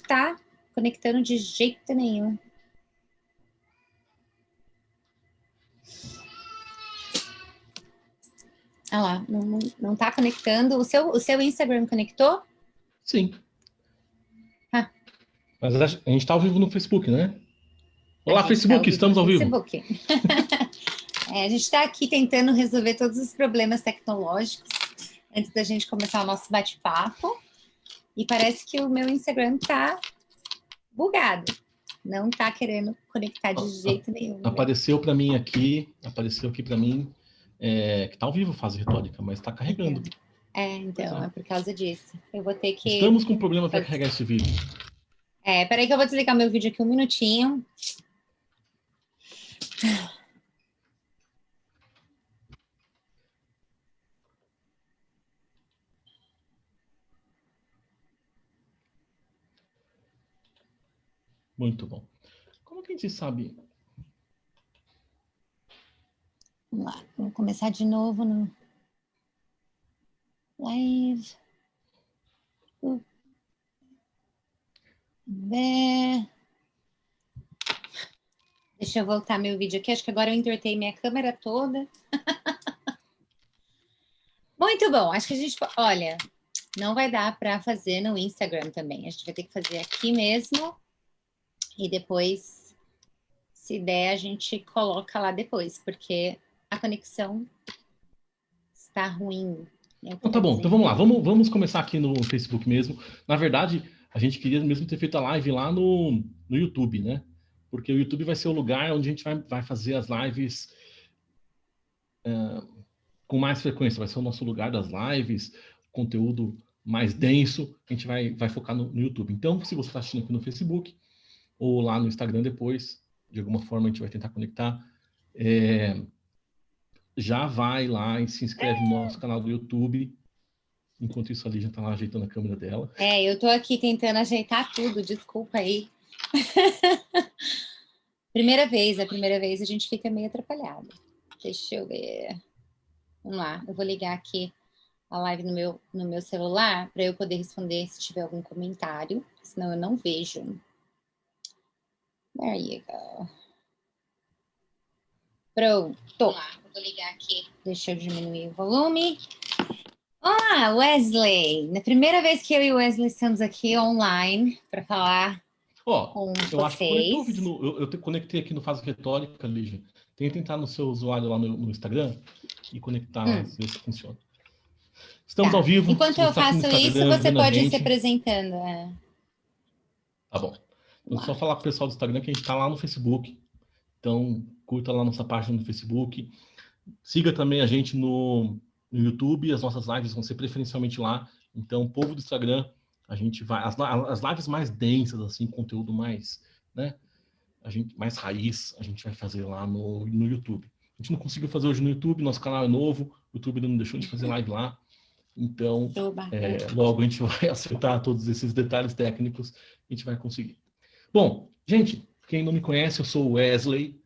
tá conectando de jeito nenhum. Ah lá, não tá conectando. O seu Instagram conectou? Sim. Ah. Mas a gente tá ao vivo no Facebook, né? Olá, Tá Facebook, ao vivo estamos no ao vivo. Facebook. A gente está aqui tentando resolver todos os problemas tecnológicos antes da gente começar o nosso bate-papo. E parece que o meu Instagram tá bugado. Não tá querendo conectar de jeito nenhum. Apareceu para mim aqui, que tá ao vivo fase retórica, mas tá carregando. Então, é por causa disso. Eu vou ter que... Estamos com problema para carregar esse vídeo. Peraí que eu vou desligar meu vídeo aqui um minutinho. Muito bom. Como que a gente sabe? Vamos lá, vamos começar de novo no live. Deixa eu voltar meu vídeo aqui. Acho que agora eu entortei minha câmera toda. Muito bom. Acho que a gente... Olha, não vai dar para fazer no Instagram também. A gente vai ter que fazer aqui mesmo. E depois, se der, a gente coloca lá depois. Porque a conexão está ruim. Então tá bom, então vamos lá. Vamos começar aqui no Facebook mesmo. Na verdade, a gente queria mesmo ter feito a live lá no YouTube, né? Porque o YouTube vai ser o lugar onde a gente vai fazer as lives com mais frequência. Vai ser o nosso lugar das lives, conteúdo mais denso. A gente vai focar no YouTube. Então, se você está assistindo aqui no Facebook ou lá no Instagram depois, de alguma forma a gente vai tentar conectar, já vai lá e se inscreve no nosso canal do YouTube. Enquanto isso, a Lígia tá lá ajeitando a câmera dela. Eu tô aqui tentando ajeitar tudo, desculpa aí. Primeira vez a gente fica meio atrapalhado. Deixa eu ver. Vamos lá, eu vou ligar aqui a live no meu celular para eu poder responder se tiver algum comentário, senão eu não vejo. There you go. Pronto. Vamos lá, eu vou ligar aqui. Deixa eu diminuir o volume. Olá, Wesley! Na primeira vez que eu e o Wesley estamos aqui online para falar com eu acho que conectou o vocês. vídeo. Eu conectei aqui no Fase Retórica, Lígia. Tenta entrar no seu usuário lá no Instagram e conectar, ver se funciona. Estamos ao vivo. Enquanto eu faço isso, você pode ir se apresentando. Tá bom. Então, só falar pro pessoal do Instagram que a gente tá lá no Facebook. Então, curta lá nossa página no Facebook. Siga também a gente no YouTube. As nossas lives vão ser preferencialmente lá. Então, povo do Instagram, a gente vai... As lives mais densas, assim, conteúdo mais, né? Mais raiz, a gente vai fazer lá no YouTube. A gente não conseguiu fazer hoje no YouTube, nosso canal é novo, o YouTube não deixou de fazer live lá. Então, logo a gente vai acertar todos esses detalhes técnicos, a gente vai conseguir. Bom, gente, quem não me conhece, eu sou o Wesley,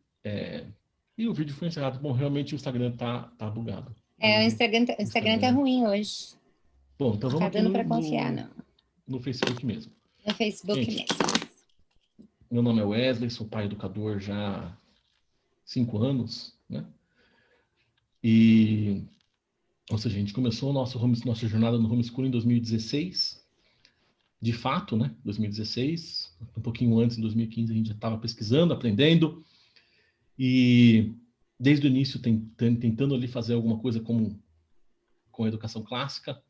e o vídeo foi encerrado. Bom, realmente o Instagram tá bugado. O Instagram tá ruim hoje. Bom, então vamos aqui dando para confiar, não. No Facebook mesmo. No Facebook gente, mesmo. Meu nome é Wesley, sou pai educador já há 5 anos, né? Ou seja, a gente começou nossa jornada no homeschooling em 2016. De fato, né? 2016, um pouquinho antes, em 2015, a gente já estava pesquisando, aprendendo. E desde o início tentando ali fazer alguma coisa com a educação clássica.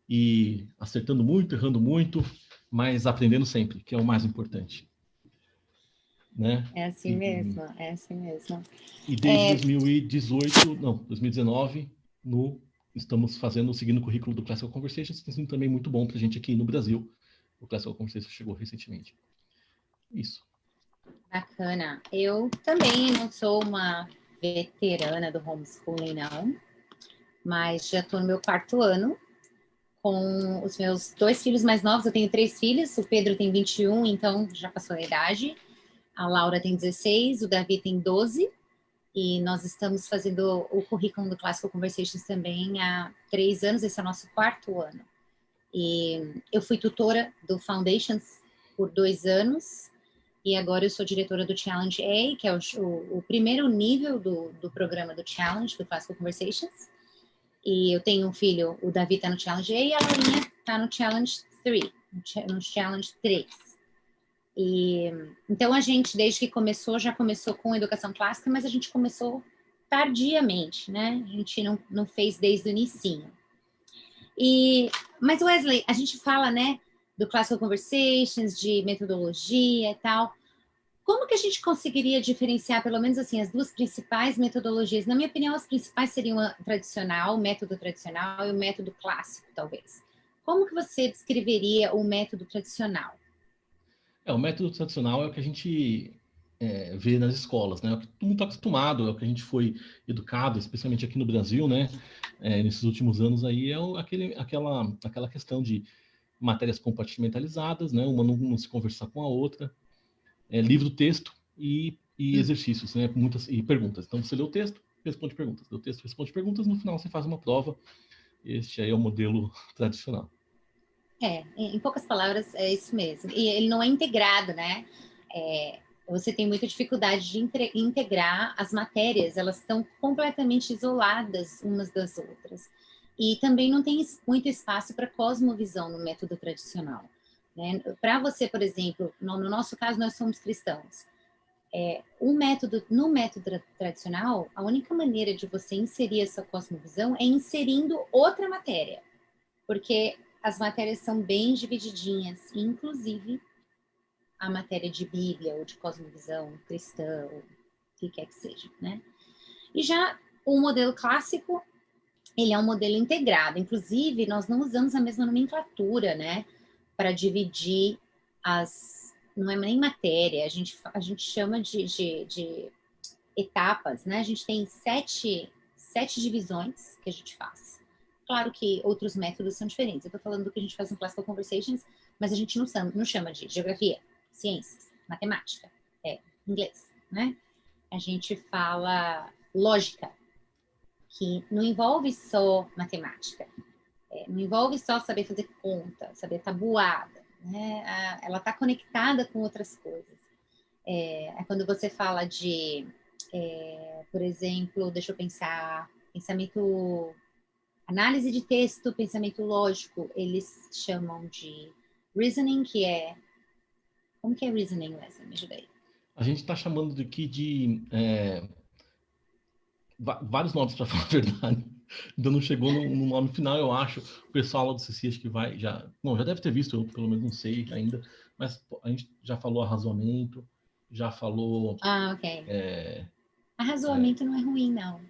E acertando muito, errando muito, mas aprendendo sempre, que é o mais importante. Né? É assim mesmo. E desde 2019, estamos seguindo o currículo do Classical Conversations, tem sido também muito bom para a gente aqui no Brasil. O Classical Conversations chegou recentemente. Isso. Bacana. Eu também não sou uma veterana do homeschooling, não, mas já estou no meu 4º ano com os meus 2 filhos mais novos. Eu tenho 3 filhos, o Pedro tem 21, então já passou a idade. A Laura tem 16, o Davi tem 12. E nós estamos fazendo o currículo do Classical Conversations também há 3 anos, esse é o nosso 4º ano. E eu fui tutora do Foundations por 2 anos, e agora eu sou diretora do Challenge A, que é o primeiro nível do programa do Challenge, do Classical Conversations. E eu tenho um filho, o Davi está no Challenge A e a Laurinha está no Challenge 3, no Challenge 3. E, então a gente, desde que começou, já começou com educação clássica, mas a gente começou tardiamente, né? A gente não fez desde o inicinho. Mas Wesley, a gente fala, né, do Classical Conversations, de metodologia e tal. Como que a gente conseguiria diferenciar, pelo menos assim, as duas principais metodologias? Na minha opinião, as principais seriam a tradicional, o método tradicional e o método clássico, talvez. Como que você descreveria o método tradicional? O método tradicional é o que a gente vê nas escolas, né? É o que todo mundo está acostumado, é o que a gente foi educado, especialmente aqui no Brasil, né? Nesses últimos anos aí, aquela questão de matérias compartimentalizadas, né? Uma não se conversar com a outra, livro, texto e exercícios, né? E perguntas. Então, você lê o texto, responde perguntas. Lê o texto, responde perguntas, no final você faz uma prova. Este aí é o modelo tradicional. Em poucas palavras, é isso mesmo. E ele não é integrado, né? Você tem muita dificuldade de integrar as matérias, elas estão completamente isoladas umas das outras. E também não tem muito espaço para cosmovisão no método tradicional. Né? Para você, por exemplo, no nosso caso, nós somos cristãos. No método tradicional, a única maneira de você inserir essa cosmovisão é inserindo outra matéria. Porque as matérias são bem divididinhas, inclusive a matéria de Bíblia ou de cosmovisão cristã, ou o que quer que seja, né? E já o modelo clássico, ele é um modelo integrado. Inclusive, nós não usamos a mesma nomenclatura, né? Para dividir não é nem matéria, a gente chama de etapas, né? A gente tem sete divisões que a gente faz. Claro que outros métodos são diferentes. Eu estou falando do que a gente faz no Classical Conversations, mas a gente não chama de geografia, ciências, matemática, inglês, né? A gente fala lógica, que não envolve só matemática, não envolve só saber fazer conta, saber tabuada, né? Ela está conectada com outras coisas. Quando você fala de, por exemplo, deixa eu pensar, análise de texto, pensamento lógico, eles chamam de reasoning, como que é reasoning, Wesley? Me ajuda aí. A gente está chamando aqui de vários nomes, para falar a verdade. Ainda não chegou no nome final, eu acho. O pessoal lá do CC acho que já deve ter visto, eu pelo menos não sei ainda, mas a gente já falou arrazoamento, já falou... Ok. Arrazoamento não é ruim, não.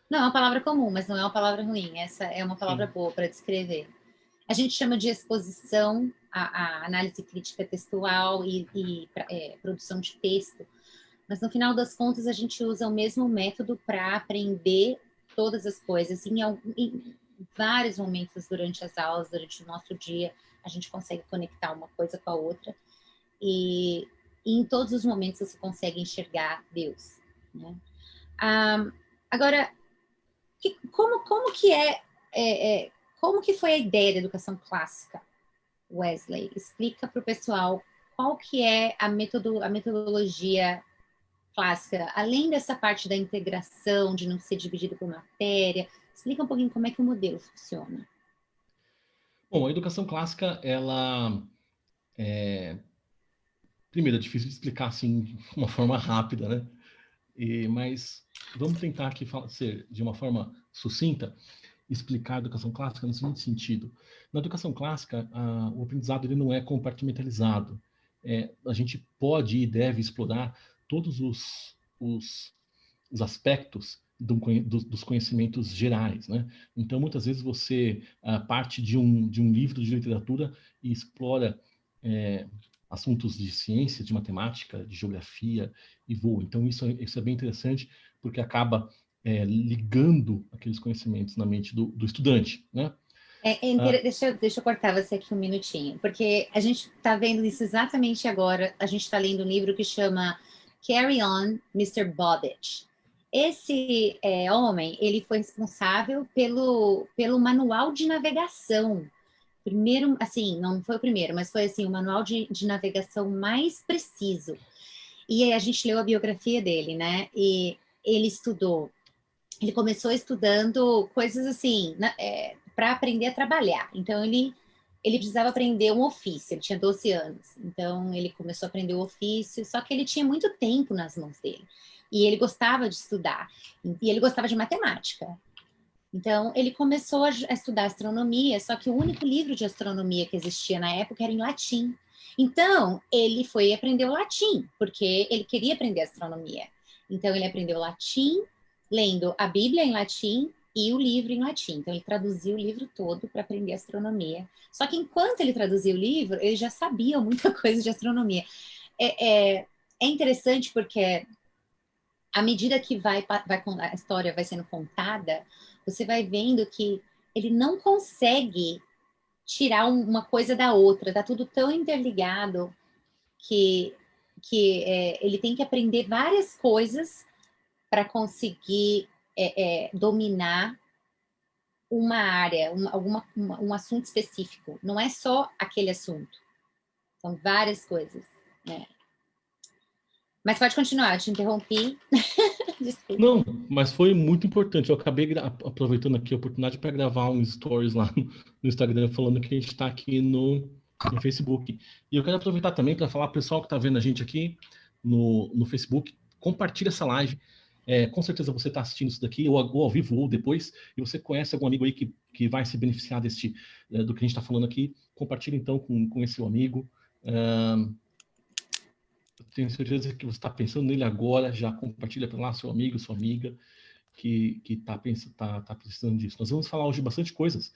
Não, é uma palavra comum, mas não é uma palavra ruim. Essa é uma palavra boa para descrever. A gente chama de exposição, a análise crítica textual e produção de texto. Mas no final das contas, a gente usa o mesmo método para aprender todas as coisas. Em vários momentos durante as aulas, durante o nosso dia, a gente consegue conectar uma coisa com a outra. E em todos os momentos você consegue enxergar Deus. Né? Agora, como que foi a ideia da educação clássica, Wesley? Explica para o pessoal qual que é a metodologia clássica, além dessa parte da integração, de não ser dividido por matéria. Explica um pouquinho como é que o modelo funciona. Bom, a educação clássica, ela primeiro, é difícil de explicar assim de uma forma rápida, né? Mas vamos tentar aqui ser de uma forma sucinta, explicar a educação clássica no seguinte sentido. Na educação clássica, o aprendizado ele não é compartimentalizado. A gente pode e deve explorar todos os aspectos dos conhecimentos gerais, né? Então, muitas vezes você parte de um livro de literatura e explora assuntos de ciência, de matemática, de geografia e voa. Então, isso é bem interessante, porque acaba ligando aqueles conhecimentos na mente do estudante, né? Deixa eu cortar você aqui um minutinho, porque a gente está vendo isso exatamente agora. A gente está lendo um livro que chama Carry On, Mr. Babbage. Esse homem, ele foi responsável pelo manual de navegação primeiro, assim, não foi o primeiro, mas foi assim, o manual de navegação mais preciso. E aí a gente leu a biografia dele, né? E ele estudou, ele começou estudando coisas assim, para aprender a trabalhar. Então ele precisava aprender um ofício, ele tinha 12 anos. Então ele começou a aprender o ofício, só que ele tinha muito tempo nas mãos dele. E ele gostava de estudar, e ele gostava de matemática. Então, ele começou a estudar astronomia, só que o único livro de astronomia que existia na época era em latim. Então, ele foi aprender o latim, porque ele queria aprender astronomia. Então, ele aprendeu latim, lendo a Bíblia em latim e o livro em latim. Então, ele traduziu o livro todo para aprender astronomia. Só que enquanto ele traduzia o livro, ele já sabia muita coisa de astronomia. É interessante porque à medida que a história vai sendo contada, você vai vendo que ele não consegue tirar uma coisa da outra, tá tudo tão interligado que, ele tem que aprender várias coisas para conseguir dominar uma área, um assunto específico. Não é só aquele assunto, são várias coisas. Né? Mas pode continuar, eu te interrompi. Desculpa. Não, mas foi muito importante. Eu acabei aproveitando aqui a oportunidade para gravar uns stories lá no Instagram falando que a gente está aqui no Facebook. E eu quero aproveitar também para falar para o pessoal que está vendo a gente aqui no Facebook, compartilha essa live. Com certeza você está assistindo isso daqui, ou ao vivo, ou depois, e você conhece algum amigo aí que vai se beneficiar do que a gente está falando aqui. Compartilha então com esse seu amigo. Eu tenho certeza que você está pensando nele agora, já compartilha para lá seu amigo, sua amiga, que está precisando disso. Nós vamos falar hoje bastante coisas.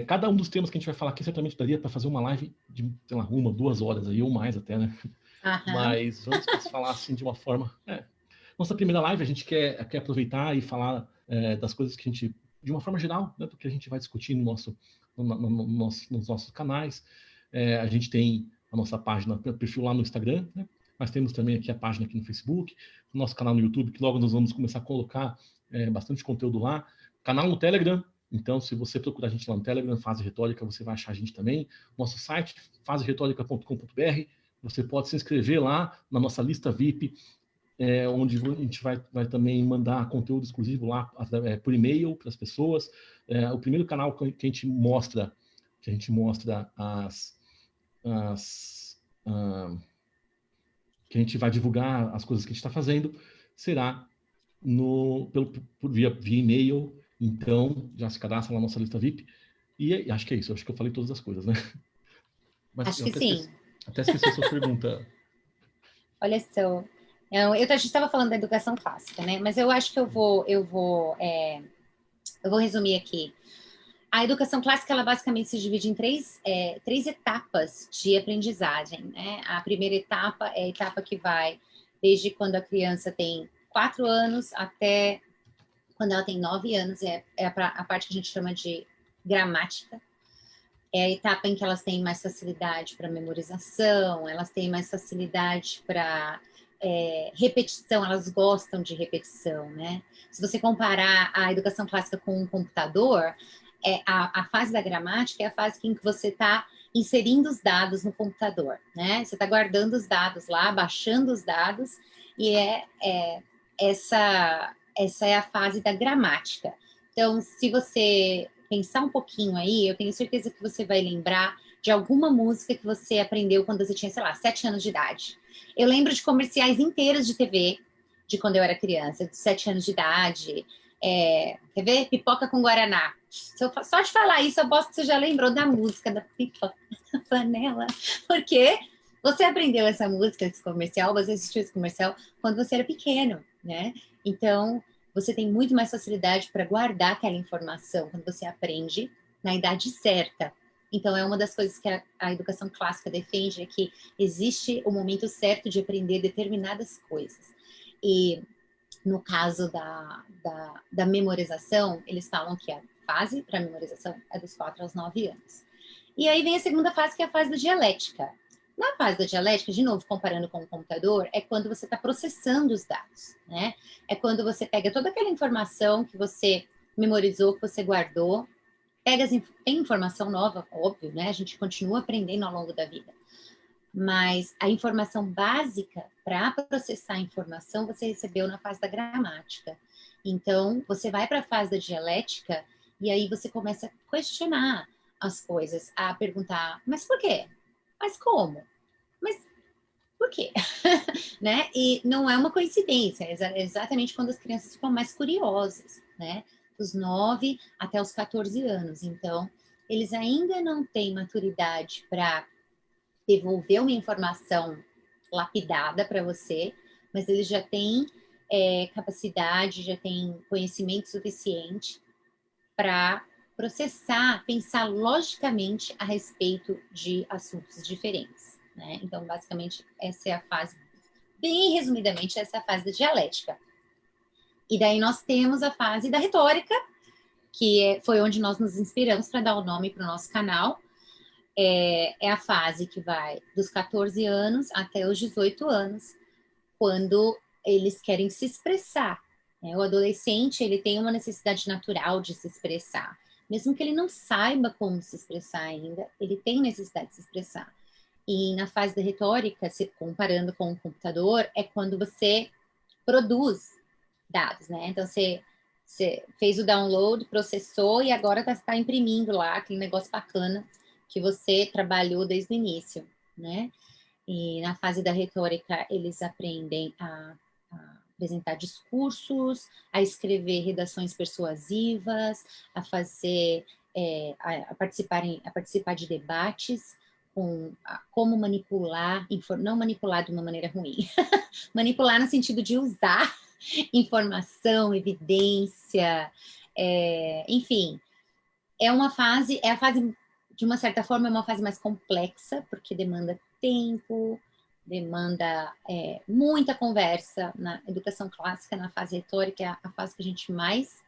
Cada um dos temas que a gente vai falar aqui certamente daria para fazer uma live de, sei lá, 1, 2 horas aí, ou mais até, né? Aham. Mas vamos falar assim de uma forma... Nossa primeira live a gente quer aproveitar e falar das coisas que a gente, de uma forma geral, né, do que a gente vai discutir nos nossos canais. A gente tem a nossa página, perfil lá no Instagram, né? Mas temos também aqui a página aqui no Facebook, nosso canal no YouTube, que logo nós vamos começar a colocar bastante conteúdo lá. Canal no Telegram, então se você procurar a gente lá no Telegram, Fase Retórica, você vai achar a gente também. Nosso site, faseretórica.com.br, você pode se inscrever lá na nossa lista VIP, onde a gente vai também mandar conteúdo exclusivo lá por e-mail para as pessoas. O primeiro canal que a gente mostra que a gente vai divulgar as coisas que a gente está fazendo será via e-mail. Então já se cadastra lá na nossa lista VIP. E acho que é isso. Acho que eu falei todas as coisas, né? Mas Acho eu que sim. até esqueci a sua pergunta. Olha só. A gente estava falando da educação clássica, né? Mas eu acho que eu vou resumir aqui. A educação clássica, ela basicamente se divide em três etapas de aprendizagem, né? A primeira etapa é a etapa que vai desde quando a criança tem 4 anos até quando ela tem 9 anos, a parte que a gente chama de gramática. É a etapa em que elas têm mais facilidade para memorização, elas têm mais facilidade para repetição, elas gostam de repetição, né? Se você comparar a educação clássica com um computador, a fase da gramática é a fase em que você está inserindo os dados no computador, né? Você está guardando os dados lá, baixando os dados, e essa é a fase da gramática. Então, se você pensar um pouquinho aí, eu tenho certeza que você vai lembrar de alguma música que você aprendeu quando você tinha, sei lá, 7 anos de idade. Eu lembro de comerciais inteiros de TV de quando eu era criança, de 7 anos de idade. Quer ver? Pipoca com Guaraná. Só de falar isso, eu aposto que você já lembrou da música da pipoca na panela. Porque você aprendeu essa música, esse comercial, você assistiu esse comercial quando você era pequeno, né? Então, você tem muito mais facilidade para guardar aquela informação quando você aprende na idade certa. Então, é uma das coisas que a educação clássica defende, é que existe o momento certo de aprender determinadas coisas. E no caso da memorização, eles falam que a fase para memorização é dos 4 aos 9 anos. E aí vem a segunda fase, que é a fase da dialética. Na fase da dialética, de novo, comparando com o computador, é quando você está processando os dados, né? É quando você pega toda aquela informação que você memorizou, que você guardou, tem informação nova, óbvio, né? A gente continua aprendendo ao longo da vida. Mas a informação básica, para processar a informação, você recebeu na fase da gramática. Então, você vai para a fase da dialética e aí você começa a questionar as coisas, a perguntar, mas por quê? Mas como? Mas por quê? Né? E não é uma coincidência, é exatamente quando as crianças ficam mais curiosas, né? Dos 9 até os 14 anos. Então, eles ainda não têm maturidade para devolver uma informação lapidada para você, mas eles já têm capacidade, já têm conhecimento suficiente para processar, pensar logicamente a respeito de assuntos diferentes, né? Então, basicamente, essa é a fase, bem resumidamente, essa é a fase da dialética. E daí nós temos a fase da retórica, que foi onde nós nos inspiramos para dar o nome para o nosso canal. É a fase que vai dos 14 anos até os 18 anos, quando eles querem se expressar. O adolescente, ele tem uma necessidade natural de se expressar. Mesmo que ele não saiba como se expressar ainda, ele tem necessidade de se expressar. E na fase da retórica, se comparando com o computador, é quando você produz dados, né? Então, você fez o download, processou e agora está imprimindo lá aquele negócio bacana que você trabalhou desde o início, né? E na fase da retórica, eles aprendem a apresentar discursos, a escrever redações persuasivas, a fazer, a participar de debates, como manipular, não manipular de uma maneira ruim, manipular no sentido de usar informação, evidência, enfim, é a fase, de uma certa forma, é uma fase mais complexa, porque demanda tempo, demanda muita conversa. Na educação clássica, na fase retórica, é a fase que a gente mais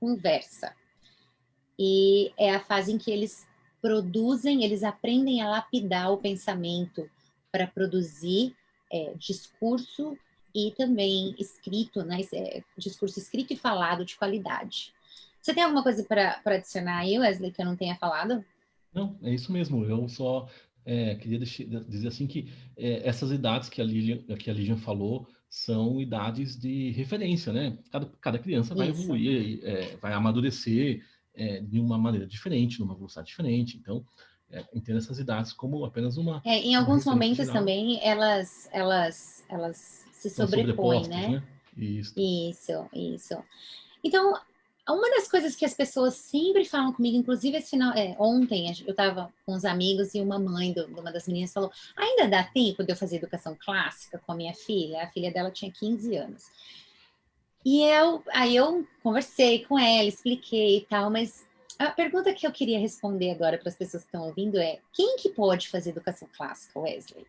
conversa. E é a fase em que eles produzem, eles aprendem a lapidar o pensamento para produzir discurso e também escrito, né? Discurso escrito e falado de qualidade. Você tem alguma coisa para adicionar aí, Wesley, que eu não tenha falado? Não, é isso mesmo. Eu só queria dizer assim que essas idades que a Lilian falou são idades de referência, né? Cada criança vai Isso. evoluir, vai amadurecer de uma maneira diferente, numa velocidade diferente. Então, entendo essas idades como apenas Em uma alguns referência momentos geral. também elas se São sobrepõem, sobrepostas, né? né? Isso. Isso. Então, uma das coisas que as pessoas sempre falam comigo, inclusive ontem eu estava com uns amigos e uma mãe de uma das meninas falou: ainda dá tempo de eu fazer educação clássica com a minha filha? A filha dela tinha 15 anos. E aí eu conversei com ela, expliquei e tal, mas a pergunta que eu queria responder agora para as pessoas que estão ouvindo é: quem que pode fazer educação clássica, Wesley?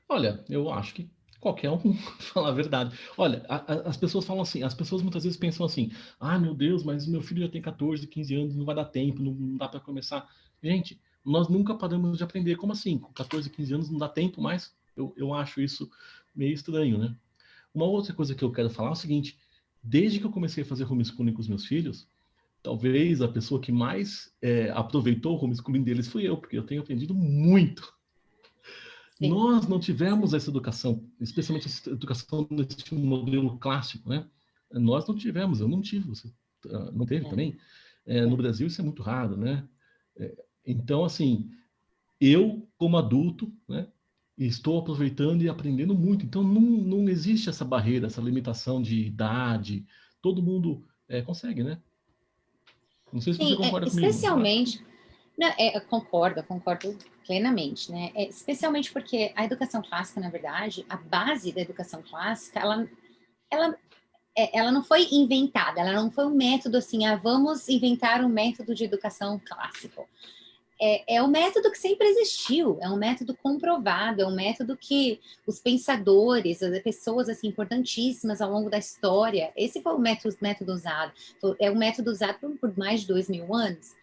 Olha, eu acho que qualquer um, pra falar a verdade. Olha, as pessoas falam assim, as pessoas muitas vezes pensam assim, ah, meu Deus, mas meu filho já tem 14, 15 anos, não vai dar tempo, não dá para começar. Gente, nós nunca paramos de aprender. Como assim? Com 14, 15 anos não dá tempo mais? Eu acho isso meio estranho, né? Uma outra coisa que eu quero falar é o seguinte, desde que eu comecei a fazer homeschooling com os meus filhos, talvez a pessoa que mais aproveitou o homeschooling deles fui eu, porque eu tenho aprendido muito. Sim. Nós não tivemos essa educação, especialmente essa educação nesse modelo clássico, né? Nós não tivemos, eu não tive, você não teve É, também? No é. Brasil isso é muito raro, né? Então, assim, eu como adulto, né, estou aproveitando e aprendendo muito. Então, não existe essa barreira, essa limitação de idade. Todo mundo consegue, né? Não sei se você Sim, concorda comigo. Eu acho que especialmente. Não, eu concordo plenamente, né? Especialmente porque a educação clássica, na verdade, a base da educação clássica, ela, ela não foi inventada, ela não foi um método assim, vamos inventar um método de educação clássico. É um método que sempre existiu, é um método comprovado, é um método que os pensadores, as pessoas assim importantíssimas ao longo da história, esse foi o método usado. É um método usado por mais de 2.000 anos,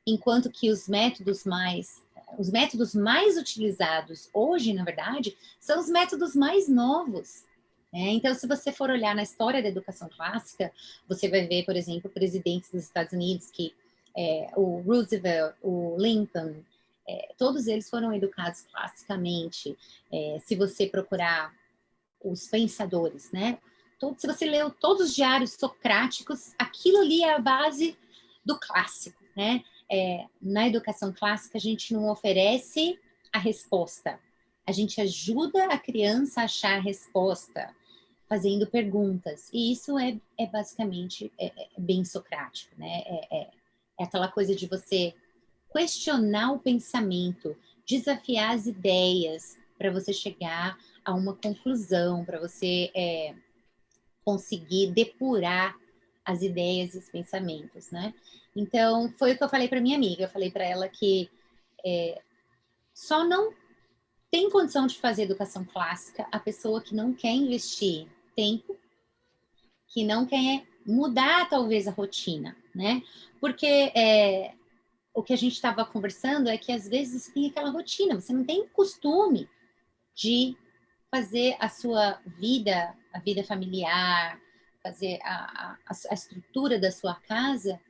enquanto que os métodos mais utilizados hoje, na verdade, são os métodos mais novos. Então, se você for olhar na história da educação clássica, você vai ver, por exemplo, presidentes dos Estados Unidos que o Roosevelt, o Lincoln, todos eles foram educados classicamente. Se você procurar os pensadores, né? Se você leu todos os diários socráticos, aquilo ali é a base do clássico, né? Na educação clássica, a gente não oferece a resposta. A gente ajuda a criança a achar a resposta, fazendo perguntas. E isso é basicamente bem socrático, né? É aquela coisa de você questionar o pensamento, desafiar as ideias para você chegar a uma conclusão, para você conseguir depurar as ideias e os pensamentos, né? Então, foi o que eu falei para minha amiga. Eu falei para ela que só não tem condição de fazer educação clássica a pessoa que não quer investir tempo, que não quer mudar, talvez, a rotina, né? Porque o que a gente estava conversando é que, às vezes, você tem aquela rotina, você não tem costume de fazer a sua vida, a vida familiar, fazer a estrutura da sua casa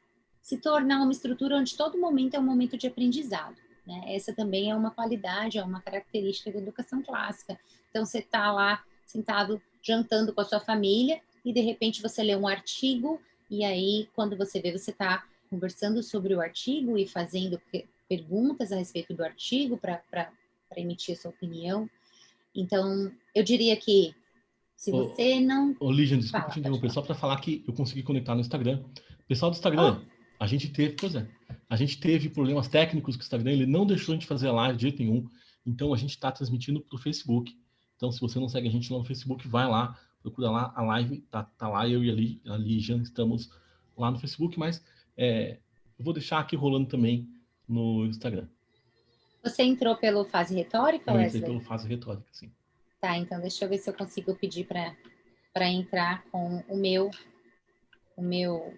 se tornar uma estrutura onde todo momento é um momento de aprendizado, né? Essa também é uma qualidade, é uma característica da educação clássica. Então, você está lá sentado, jantando com a sua família e, de repente, você lê um artigo e aí, quando você vê, você está conversando sobre o artigo e fazendo perguntas a respeito do artigo para emitir a sua opinião. Então, eu diria que se você não... Lígia, desculpa te interromper, só para falar que eu consegui conectar no Instagram. Pessoal do Instagram, a gente teve problemas técnicos com o Instagram, ele não deixou a gente fazer a live de jeito nenhum, então a gente está transmitindo para o Facebook. Então, se você não segue a gente lá no Facebook, vai lá, procura lá a live, tá lá, eu e a Lígia estamos lá no Facebook, mas eu vou deixar aqui rolando também no Instagram. Você entrou pelo Fase Retórica, Wesley? Eu entrei pelo Fase Retórica, sim. Tá, então deixa eu ver se eu consigo pedir para entrar com o meu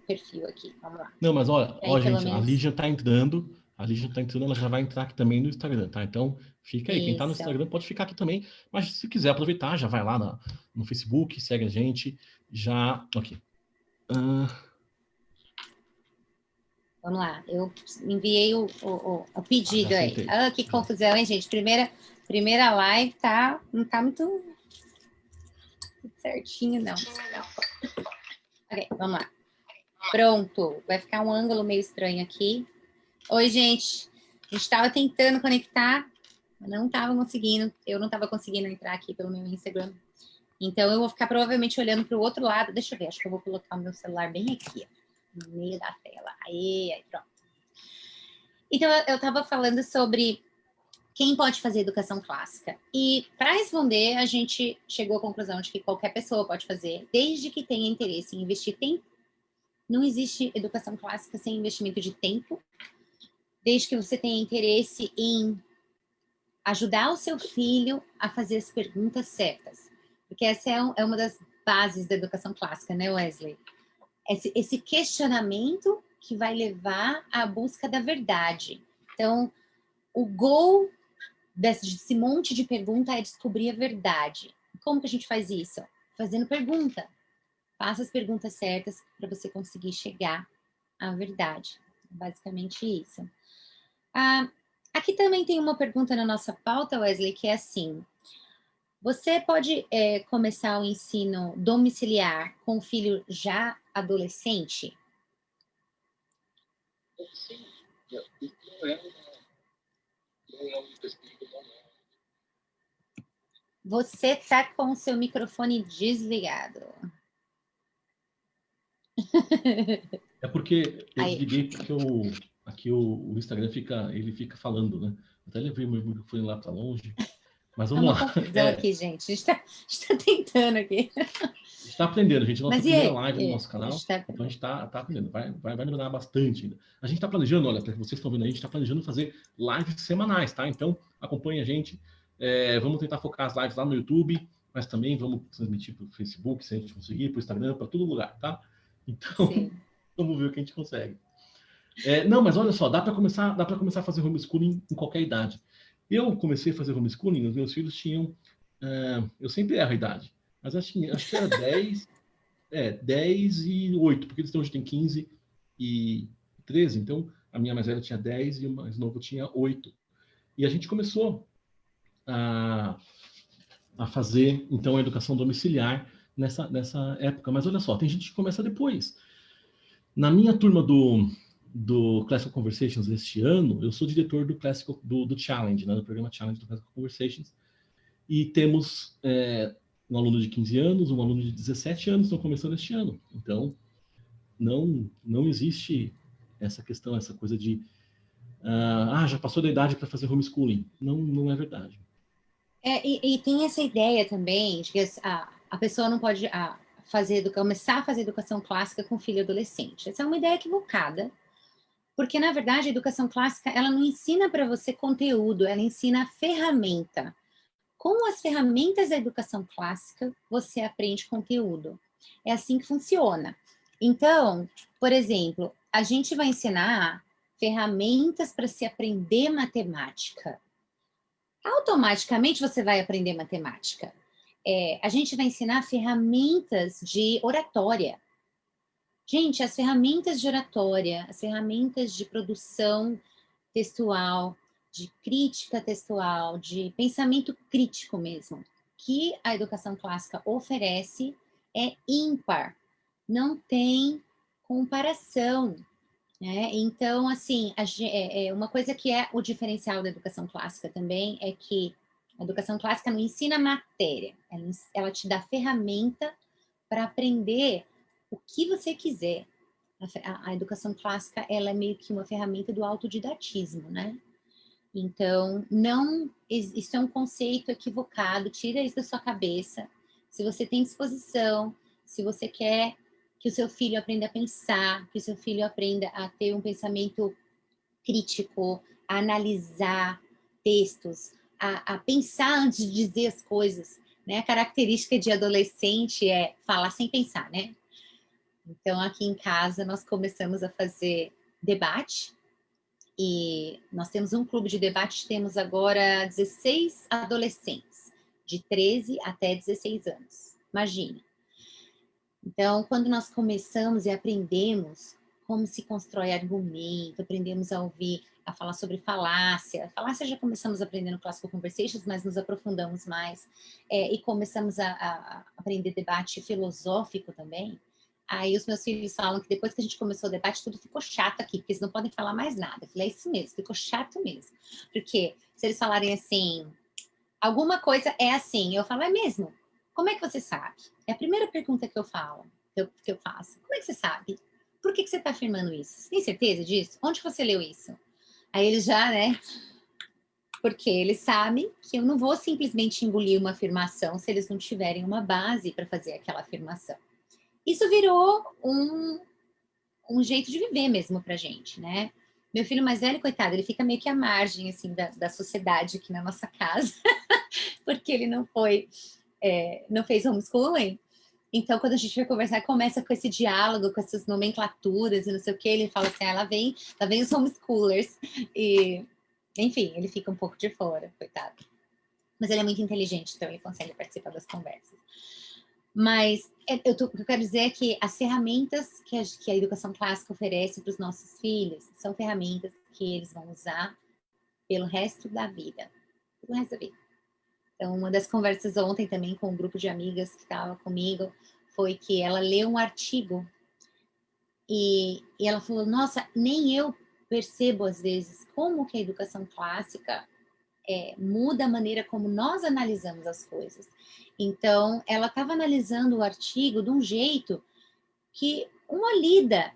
perfil aqui. Vamos lá. Não, mas olha, gente, menos... a Lígia tá entrando, ela já vai entrar aqui também no Instagram, tá? Então, fica aí. Quem tá no Instagram pode ficar aqui também, mas se quiser aproveitar, já vai lá no Facebook, segue a gente, já... Ok. Vamos lá, eu enviei o pedido aí. Que confusão, hein, gente? Primeira live não tá muito certinho, não. Ok, vamos lá. Pronto, vai ficar um ângulo meio estranho aqui. Oi, gente. A gente estava tentando conectar, mas não estava conseguindo. Eu não estava conseguindo entrar aqui pelo meu Instagram. Então, eu vou ficar provavelmente olhando para o outro lado. Deixa eu ver, acho que eu vou colocar o meu celular bem aqui, ó, no meio da tela. Aí, pronto. Então, eu estava falando sobre quem pode fazer educação clássica. E, para responder, a gente chegou à conclusão de que qualquer pessoa pode fazer, desde que tenha interesse em investir tempo. Não existe educação clássica sem investimento de tempo, desde que você tenha interesse em ajudar o seu filho a fazer as perguntas certas. Porque essa é uma das bases da educação clássica, né, Wesley? Esse questionamento que vai levar à busca da verdade. Então, o goal desse monte de pergunta é descobrir a verdade. Como que a gente faz isso? Fazendo pergunta. Faça as perguntas certas para você conseguir chegar à verdade. Basicamente isso. Aqui também tem uma pergunta na nossa pauta, Wesley, que é assim: você pode começar o ensino domiciliar com o filho já adolescente? Sim, não é uma perspectiva. Você está com o seu microfone desligado. É porque eu desliguei porque aqui o Instagram fica falando, né? Eu até levei meu microfone lá para longe. Mas vamos lá. Confusão aqui, gente. A gente está tentando aqui. A gente está aprendendo, gente. Nossa primeira live no nosso canal. Então a gente está aprendendo. Vai melhorar bastante ainda. A gente está planejando, olha, para vocês estão vendo aí, a gente está planejando fazer lives semanais, tá? Então acompanhe a gente. Vamos tentar focar as lives lá no YouTube, mas também vamos transmitir para o Facebook, se a gente conseguir, para o Instagram, para todo lugar, tá? Então, vamos ver o que a gente consegue. Não, mas olha só, dá para começar a fazer homeschooling em qualquer idade. Eu comecei a fazer homeschooling, os meus filhos tinham... eu sempre erro a idade, mas acho que era 10 e 8, porque eles hoje têm 15 e 13, então a minha mais velha tinha 10 e o mais novo tinha 8. E a gente começou a fazer, então, a educação domiciliar nessa época. Mas olha só, tem gente que começa depois. Na minha turma do Classical Conversations este ano, eu sou diretor do Challenge, né, do programa Challenge do Classical Conversations, e temos um aluno de 15 anos, um aluno de 17 anos, estão começando este ano. Então, não existe essa questão, essa coisa de já passou da idade para fazer homeschooling. Não é verdade. E tem essa ideia também de que a pessoa não pode começar a fazer educação clássica com filho adolescente. Essa é uma ideia equivocada, porque, na verdade, a educação clássica ela não ensina para você conteúdo, ela ensina a ferramenta. Com as ferramentas da educação clássica, você aprende conteúdo. É assim que funciona. Então, por exemplo, a gente vai ensinar ferramentas para se aprender matemática. Automaticamente você vai aprender matemática. A gente vai ensinar ferramentas de oratória. Gente, as ferramentas de oratória, as ferramentas de produção textual, de crítica textual, de pensamento crítico mesmo, que a educação clássica oferece é ímpar. Não tem comparação. Né? Então, assim, uma coisa que é o diferencial da educação clássica também é que a educação clássica não ensina matéria, ela te dá ferramenta para aprender o que você quiser. A educação clássica ela é meio que uma ferramenta do autodidatismo, né? Então, isso é um conceito equivocado, tira isso da sua cabeça. Se você tem disposição, se você quer que o seu filho aprenda a pensar, que o seu filho aprenda a ter um pensamento crítico, a analisar textos, a pensar antes de dizer as coisas, né? A característica de adolescente é falar sem pensar, né? Então, aqui em casa, nós começamos a fazer debate, e nós temos um clube de debate, temos agora 16 adolescentes, de 13 até 16 anos. Imagine. Então, quando nós começamos e aprendemos como se constrói argumento, aprendemos a ouvir, a falar sobre falácia. Falácia já começamos aprendendo no Classical Conversations, mas nos aprofundamos mais. E começamos a aprender debate filosófico também. Aí os meus filhos falam que depois que a gente começou o debate, tudo ficou chato aqui, porque eles não podem falar mais nada. Eu falei, é isso mesmo, ficou chato mesmo. Porque se eles falarem assim, alguma coisa é assim, eu falo, é mesmo? Como é que você sabe? É a primeira pergunta que eu falo, que eu faço. Como é que você sabe? Por que você está afirmando isso? Você tem certeza disso? Onde você leu isso? Aí eles já, né? Porque eles sabem que eu não vou simplesmente engolir uma afirmação se eles não tiverem uma base para fazer aquela afirmação. Isso virou um jeito de viver mesmo pra gente, né? Meu filho mais velho, coitado, ele fica meio que à margem, assim, da sociedade aqui na nossa casa, porque ele não fez homeschooling. Então, quando a gente vai conversar, começa com esse diálogo, com essas nomenclaturas e não sei o que, ele fala assim, lá vem os homeschoolers. E, enfim, ele fica um pouco de fora, coitado. Mas ele é muito inteligente, então ele consegue participar das conversas. Mas o que eu quero dizer é que as ferramentas que a educação clássica oferece para os nossos filhos são ferramentas que eles vão usar pelo resto da vida. Pelo resto da vida. Então, uma das conversas ontem também com um grupo de amigas que estava comigo foi que ela leu um artigo e ela falou, nossa, nem eu percebo às vezes como que a educação clássica muda a maneira como nós analisamos as coisas. Então, ela estava analisando o artigo de um jeito que uma lida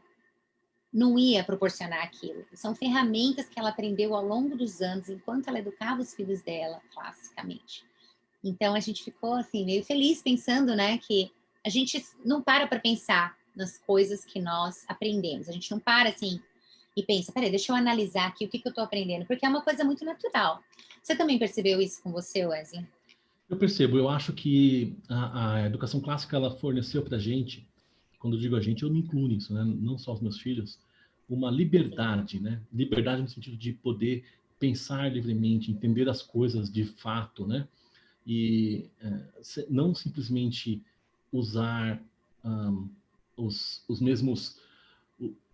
não ia proporcionar aquilo. São ferramentas que ela aprendeu ao longo dos anos, enquanto ela educava os filhos dela, classicamente. Então, a gente ficou, assim, meio feliz pensando, né, que a gente não para pensar nas coisas que nós aprendemos. A gente não para, assim, e pensa, peraí, deixa eu analisar aqui o que eu estou aprendendo, porque é uma coisa muito natural. Você também percebeu isso com você, Wesley? Eu percebo, eu acho que a educação clássica ela forneceu para a gente, quando eu digo a gente, eu me incluo nisso, né? Não só os meus filhos, uma liberdade, né? Liberdade no sentido de poder pensar livremente, entender as coisas de fato, né? E não simplesmente usar os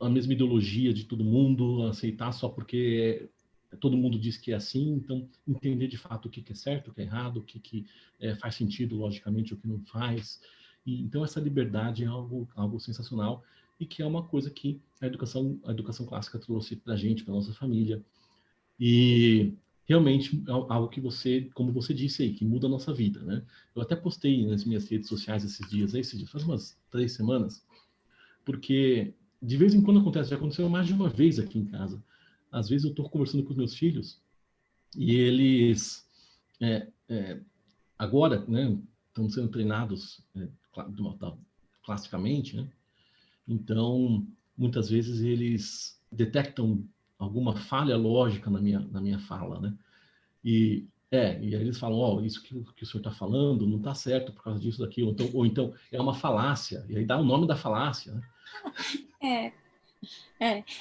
a mesma ideologia de todo mundo, aceitar só porque todo mundo diz que é assim, então entender de fato o que é certo, o que é errado, o que faz sentido logicamente, o que não faz. E, então essa liberdade é algo sensacional e que é uma coisa que a educação clássica trouxe para a gente, para nossa família. E realmente é algo que você, como você disse aí, que muda a nossa vida, né? Eu até postei nas minhas redes sociais faz umas 3 semanas, porque de vez em quando acontece, já aconteceu mais de uma vez aqui em casa. Às vezes eu estou conversando com os meus filhos e eles agora, né, estão sendo treinados classicamente, né? Então, muitas vezes eles detectam alguma falha lógica na minha fala, né? E aí eles falam, isso que o senhor está falando não está certo por causa disso, daquilo. Então, ou então é uma falácia, e aí dá o nome da falácia, né?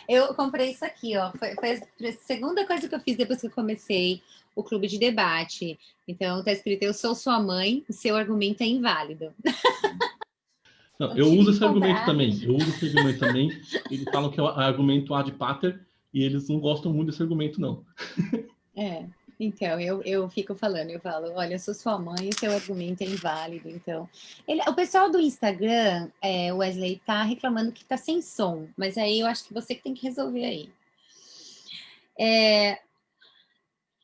Eu comprei isso aqui, ó. Foi a segunda coisa que eu fiz depois que eu comecei o clube de debate. Então, tá escrito: eu sou sua mãe, o seu argumento é inválido. Não, Eu eu tive uso que esse argumento comprar. também. Eles falam que é o argumento ad pater e eles não gostam muito desse argumento, não. Então, eu fico falando, eu falo, olha, eu sou sua mãe, o seu argumento é inválido. Então, o pessoal do Instagram, o Wesley, tá reclamando que tá sem som, mas aí eu acho que você que tem que resolver aí.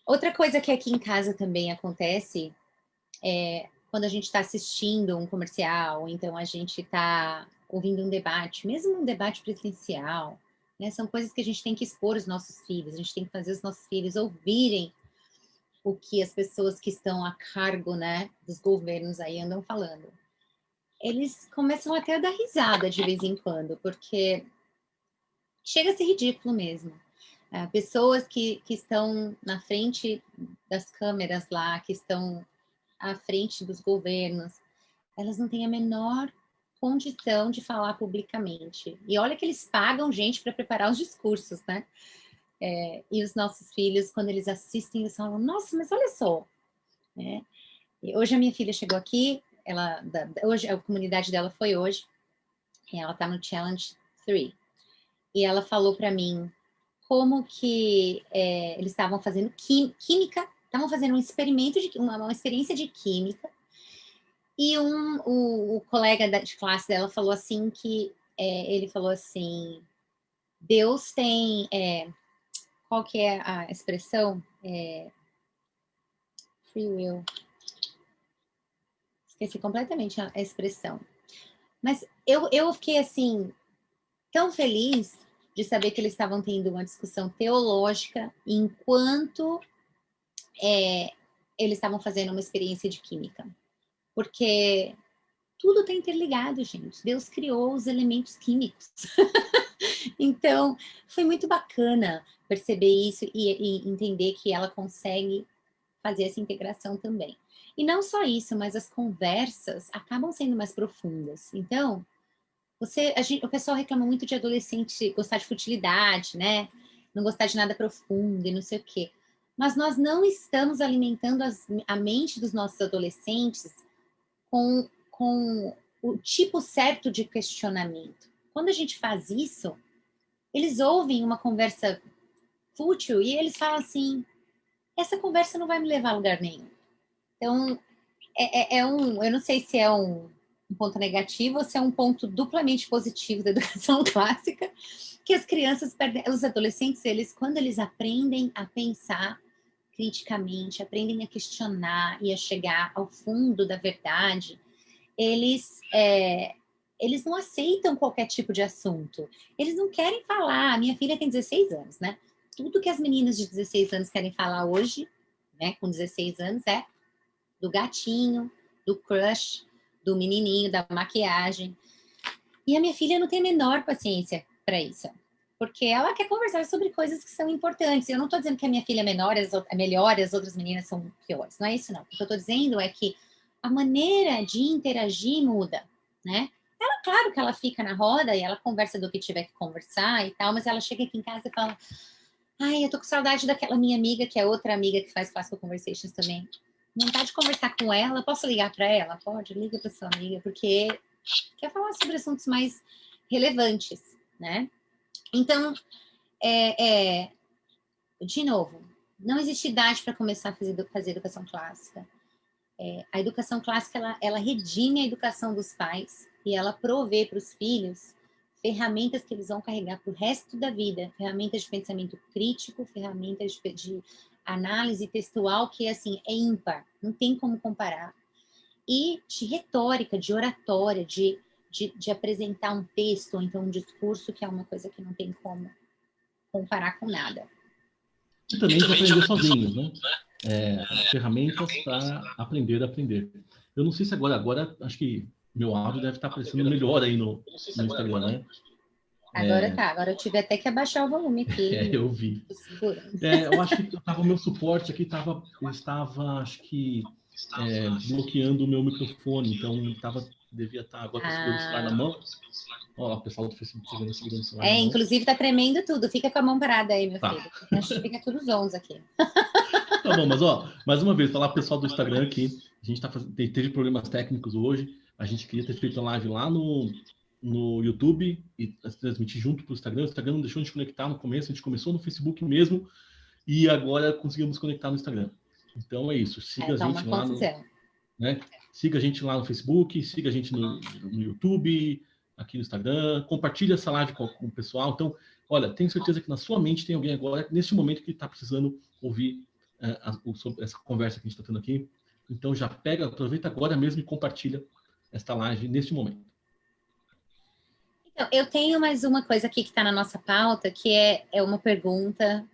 Outra coisa que aqui em casa também acontece quando a gente está assistindo um comercial, então a gente está ouvindo um debate, mesmo um debate presencial, né? São coisas que a gente tem que expor os nossos filhos, a gente tem que fazer os nossos filhos ouvirem o que as pessoas que estão a cargo, né, dos governos aí andam falando. Eles começam até a dar risada de vez em quando, porque chega a ser ridículo mesmo. Pessoas que estão na frente das câmeras lá, que estão à frente dos governos, elas não têm a menor condição de falar publicamente. E olha que eles pagam gente para preparar os discursos, né? E os nossos filhos, quando eles assistem, eles falam, nossa, mas olha só, né? E hoje a minha filha chegou aqui, hoje a comunidade dela foi hoje, e ela está no Challenge 3. E ela falou para mim como que eles estavam fazendo química, estavam fazendo um experimento, uma experiência de química, e o colega de classe dela falou assim que ele falou assim, Deus tem, qual que é a expressão? Free will. Esqueci completamente a expressão. Mas eu fiquei assim, tão feliz de saber que eles estavam tendo uma discussão teológica enquanto eles estavam fazendo uma experiência de química. Porque tudo está interligado, gente. Deus criou os elementos químicos. Então, foi muito bacana perceber isso e entender que ela consegue fazer essa integração também. E não só isso, mas as conversas acabam sendo mais profundas. Então, o pessoal reclama muito de adolescente gostar de futilidade, né? Não gostar de nada profundo e não sei o quê. Mas nós não estamos alimentando a mente dos nossos adolescentes com o tipo certo de questionamento. Quando a gente faz isso, eles ouvem uma conversa fútil e eles falam assim, essa conversa não vai me levar a lugar nenhum. Então, eu não sei se é um ponto negativo ou se é um ponto duplamente positivo da educação clássica, que as crianças perdem, os adolescentes, quando eles aprendem a pensar criticamente, aprendem a questionar e a chegar ao fundo da verdade, eles não aceitam qualquer tipo de assunto. Eles não querem falar. A minha filha tem 16 anos, né? Tudo que as meninas de 16 anos querem falar hoje, né, com 16 anos, é do gatinho, do crush, do menininho, da maquiagem. E a minha filha não tem a menor paciência para isso. Porque ela quer conversar sobre coisas que são importantes. Eu não estou dizendo que a minha filha é melhor e as outras meninas são piores. Não é isso, não. O que eu estou dizendo é que a maneira de interagir muda, né? Ela, claro que ela fica na roda e ela conversa do que tiver que conversar e tal, mas ela chega aqui em casa e fala, ai, eu tô com saudade daquela minha amiga, que é outra amiga que faz Classical Conversations também. Vontade de conversar com ela, posso ligar para ela? Pode, liga para sua amiga, porque quer falar sobre assuntos mais relevantes, né? Então, de novo, não existe idade para começar a fazer educação clássica. A educação clássica, ela redime a educação dos pais e ela provê para os filhos ferramentas que eles vão carregar para o resto da vida, ferramentas de pensamento crítico, ferramentas de análise textual, que assim, é ímpar, não tem como comparar. E de retórica, de oratória, de apresentar um texto, ou então um discurso, que é uma coisa que não tem como comparar com nada. E também de aprender sozinhos, né? Ferramentas para aprender a aprender. Eu não sei se agora acho que meu áudio deve estar aparecendo melhor aí no Instagram, né? Agora tá, agora eu tive até que abaixar o volume aqui. Eu vi. Eu acho que o meu suporte aqui estava acho que, bloqueando o meu microfone, então devia estar, agora estou segurando o celular na mão. Ó, o pessoal do Facebook segurando o celular na mão. Inclusive tá tremendo tudo, fica com a mão parada aí, meu Tá. filho. A gente fica tudo zonzo aqui. Tá bom, mas mais uma vez, falar pro pessoal do Instagram aqui, a gente teve problemas técnicos hoje, a gente queria ter feito a live lá no YouTube e transmitir junto pro Instagram. O Instagram não deixou a gente conectar no começo, a gente começou no Facebook mesmo e agora conseguimos conectar no Instagram. Então é isso, siga a gente lá siga a gente lá no Facebook, siga a gente no YouTube, aqui no Instagram, compartilha essa live com o pessoal. Então, olha, tenho certeza que na sua mente tem alguém agora, neste momento, que está precisando ouvir sobre essa conversa que a gente está tendo aqui. Então já aproveita agora mesmo e compartilha esta live neste momento. Então, eu tenho mais uma coisa aqui que está na nossa pauta, que é uma pergunta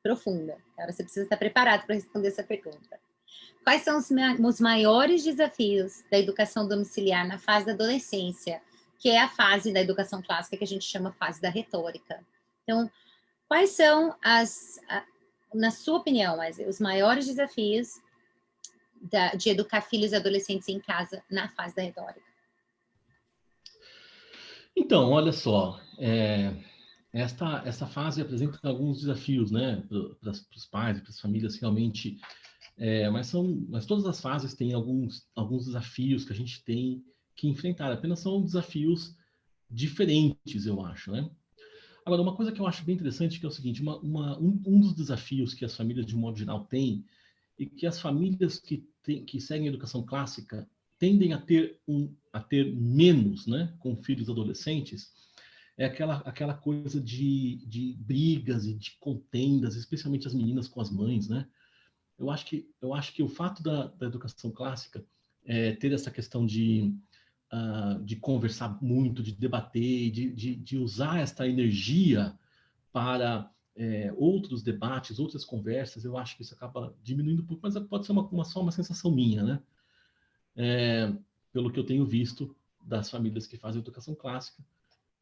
profunda. Agora você precisa estar preparado para responder essa pergunta. Quais são os maiores desafios da educação domiciliar na fase da adolescência, que é a fase da educação clássica que a gente chama fase da retórica? Então, quais são na sua opinião, os maiores desafios de educar filhos e adolescentes em casa na fase da retórica? Então, olha só, essa fase apresenta alguns desafios, né, para os pais e para as famílias realmente, mas todas as fases têm alguns desafios que a gente tem que enfrentar. Apenas são desafios diferentes, eu acho, né? Agora, uma coisa que eu acho bem interessante que é o seguinte: um dos desafios que as famílias, de um modo geral, têm, e que as famílias que seguem a educação clássica tendem a ter menos, né, com filhos adolescentes, é aquela coisa de brigas e de contendas, especialmente as meninas com as mães, né? Eu acho que o fato da educação clássica ter essa questão de conversar muito, de debater, de usar esta energia para outros debates, outras conversas, eu acho que isso acaba diminuindo um pouco, mas pode ser só uma sensação minha, né? Pelo que eu tenho visto das famílias que fazem educação clássica,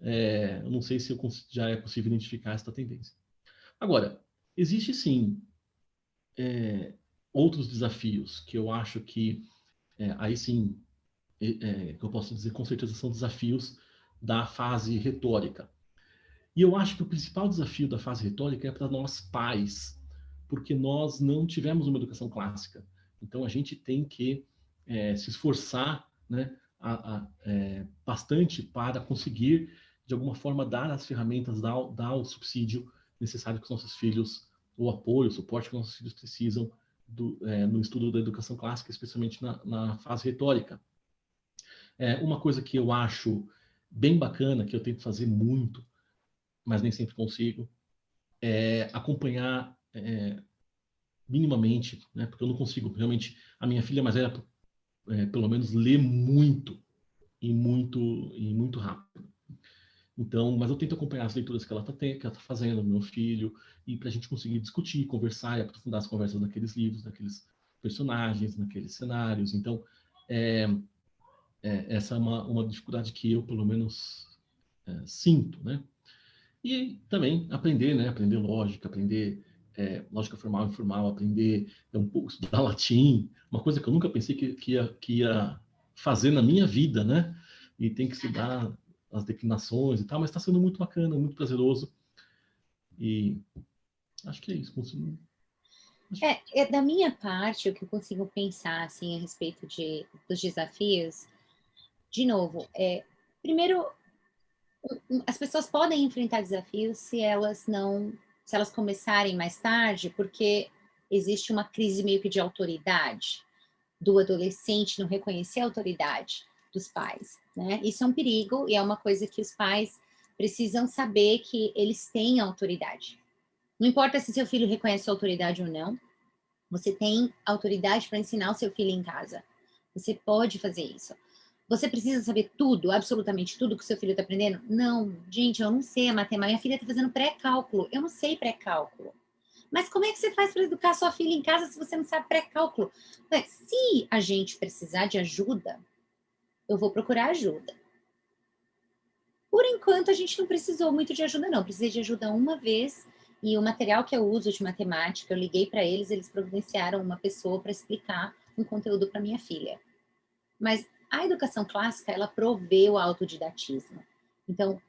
eu não sei se já é possível identificar esta tendência. Agora, existe sim outros desafios que eu acho que aí sim, que eu posso dizer com certeza são desafios da fase retórica. E eu acho que o principal desafio da fase retórica é para nós pais, porque nós não tivemos uma educação clássica. Então a gente tem que se esforçar, né, bastante para conseguir, de alguma forma, dar as ferramentas, dar o subsídio necessário que os nossos filhos, o apoio, o suporte que os nossos filhos precisam no estudo da educação clássica, especialmente na fase retórica. Uma coisa que eu acho bem bacana, que eu tento fazer muito, mas nem sempre consigo, acompanhar minimamente, né? Porque eu não consigo realmente. A minha filha mais velha, pelo menos, lê muito e muito rápido. Então, mas eu tento acompanhar as leituras que ela está fazendo, meu filho, e para a gente conseguir discutir, conversar e aprofundar as conversas naqueles livros, naqueles personagens, naqueles cenários. Então, essa é uma dificuldade que eu, pelo menos, sinto, né? E também aprender, né? Aprender lógica, aprender lógica formal e informal, aprender um pouco, estudar latim, uma coisa que eu nunca pensei que ia fazer na minha vida, né? E tem que estudar as declinações e tal, mas está sendo muito bacana, muito prazeroso. E acho que é isso. Da minha parte, o que eu consigo pensar assim, a respeito dos desafios, de novo, primeiro, As pessoas podem enfrentar desafios se elas não, se elas começarem mais tarde, porque existe uma crise meio que de autoridade do adolescente não reconhecer a autoridade dos pais, né? Isso é um perigo e é uma coisa que os pais precisam saber que eles têm autoridade. Não importa se seu filho reconhece a autoridade ou não, você tem autoridade para ensinar o seu filho em casa. Você pode fazer isso. Você precisa saber tudo, absolutamente tudo que o seu filho está aprendendo? Não, gente, eu não sei a matemática. Minha filha está fazendo pré-cálculo. Eu não sei pré-cálculo. Mas como é que você faz para educar sua filha em casa se você não sabe pré-cálculo? Se a gente precisar de ajuda, eu vou procurar ajuda. Por enquanto, a gente não precisou muito de ajuda, não. Precisei de ajuda uma vez e o material que eu uso de matemática, eu liguei para eles, eles providenciaram uma pessoa para explicar um conteúdo para minha filha. Mas a educação clássica, ela provê o autodidatismo. Então,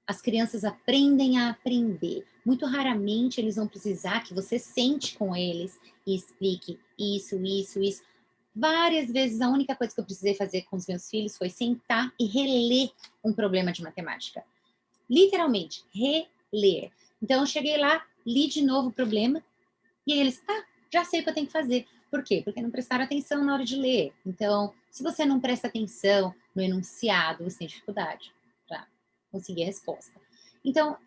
as crianças aprendem a aprender. Muito raramente eles vão precisar que você sente com eles e explique isso, isso, isso. Várias vezes a única coisa que eu precisei fazer com os meus filhos foi sentar e reler um problema de matemática. Literalmente, reler. Então eu cheguei lá, li de novo o problema e eles, tá, já sei o que eu tenho que fazer. Por quê? Porque não prestaram atenção na hora de ler. Então, se você não presta atenção no enunciado, você tem dificuldade para conseguir a resposta. Então,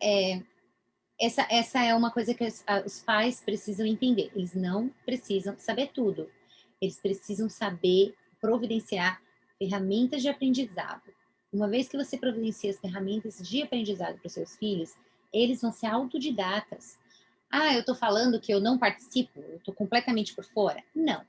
essa é uma coisa que os pais precisam entender. Eles não precisam saber tudo. Eles precisam saber providenciar ferramentas de aprendizado. Uma vez que você providencia as ferramentas de aprendizado para os seus filhos, eles vão ser autodidatas. Ah, eu estou falando que eu não participo, eu estou completamente por fora. Não.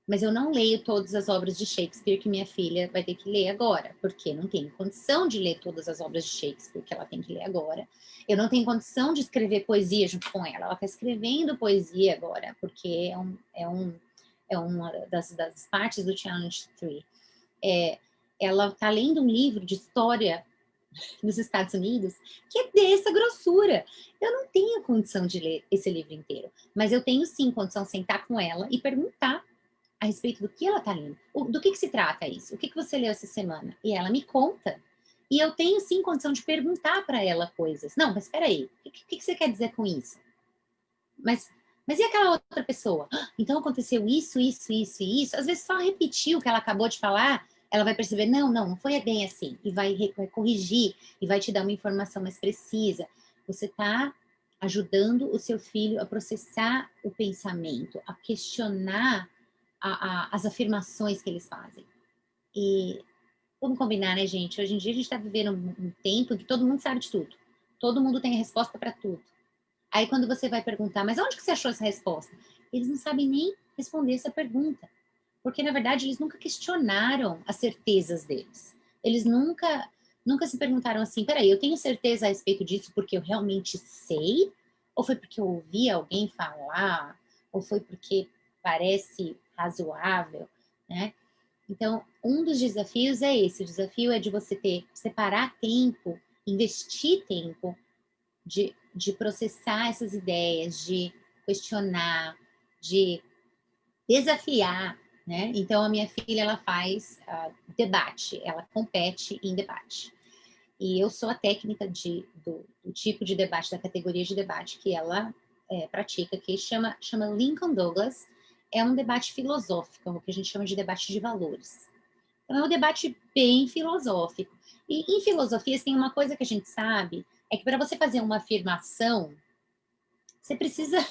Mas eu não leio todas as obras de Shakespeare que minha filha vai ter que ler agora, porque não tenho condição de ler todas as obras de Shakespeare que ela tem que ler agora. Eu não tenho condição de escrever poesia junto com ela. Ela está escrevendo poesia agora, porque é uma das partes do Challenge 3. Ela está lendo um livro de história nos Estados Unidos que é dessa grossura. Eu não tenho condição de ler esse livro inteiro, mas eu tenho sim condição de sentar com ela e perguntar a respeito do que ela está lendo. Do que se trata isso? O que você leu essa semana? E ela me conta. E eu tenho sim condição de perguntar para ela coisas. Não, mas espera aí, o que você quer dizer com isso? Mas e aquela outra pessoa? Então aconteceu isso, isso, isso e isso. Às vezes só repetir o que ela acabou de falar, ela vai perceber, não foi bem assim. E vai corrigir, e vai te dar uma informação mais precisa. Você está ajudando o seu filho a processar o pensamento, a questionar as afirmações que eles fazem. E vamos combinar, né, gente? Hoje em dia a gente está vivendo um tempo em que todo mundo sabe de tudo. Todo mundo tem a resposta para tudo. Aí quando você vai perguntar, mas onde que você achou essa resposta? Eles não sabem nem responder essa pergunta. Porque, na verdade, eles nunca questionaram as certezas deles. Eles nunca se perguntaram assim, peraí, eu tenho certeza a respeito disso porque eu realmente sei? Ou foi porque eu ouvi alguém falar? Ou foi porque parece razoável, né? Então, um dos desafios é esse. O desafio é de você separar tempo, investir tempo de processar essas ideias, de questionar, de desafiar, né? Então, a minha filha, ela faz debate, ela compete em debate. E eu sou a técnica do tipo de debate, da categoria de debate que ela pratica, que chama Lincoln Douglas. É um debate filosófico, o que a gente chama de debate de valores. Então, é um debate bem filosófico. E em filosofia, tem uma coisa que a gente sabe, é que para você fazer uma afirmação, você precisa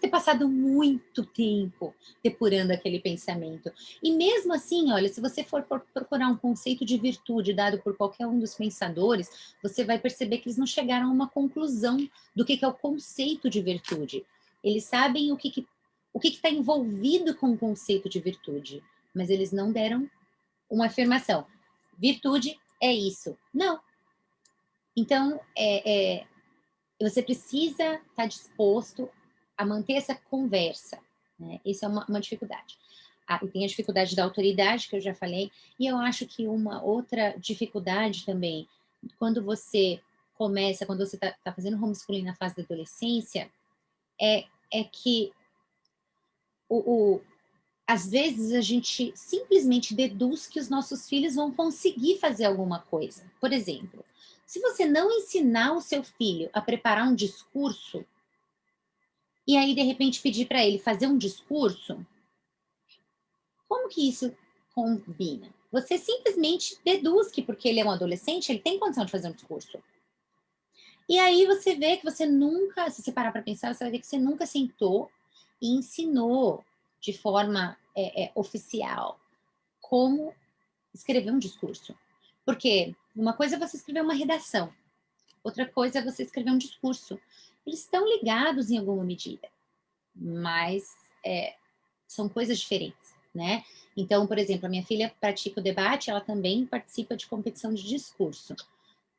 ter passado muito tempo depurando aquele pensamento. E mesmo assim, olha, se você for procurar um conceito de virtude dado por qualquer um dos pensadores, você vai perceber que eles não chegaram a uma conclusão do que é o conceito de virtude. Eles sabem o que está envolvido com o conceito de virtude, mas eles não deram uma afirmação. Virtude é isso. Não. Então, você precisa estar disposto a manter essa conversa. Né? Isso é uma dificuldade. E tem a dificuldade da autoridade, que eu já falei, e eu acho que uma outra dificuldade também, quando você está fazendo homeschooling na fase da adolescência, é que às vezes a gente simplesmente deduz que os nossos filhos vão conseguir fazer alguma coisa. Por exemplo, se você não ensinar o seu filho a preparar um discurso, e aí de repente pedir para ele fazer um discurso, como que isso combina? Você simplesmente deduz que porque ele é um adolescente, ele tem condição de fazer um discurso. E aí você vê que você nunca, se você parar para pensar, você vai ver que você nunca sentou e ensinou de forma oficial como escrever um discurso. Porque uma coisa é você escrever uma redação, outra coisa é você escrever um discurso. Eles estão ligados em alguma medida, mas são coisas diferentes, né? Então, por exemplo, a minha filha pratica o debate, ela também participa de competição de discurso.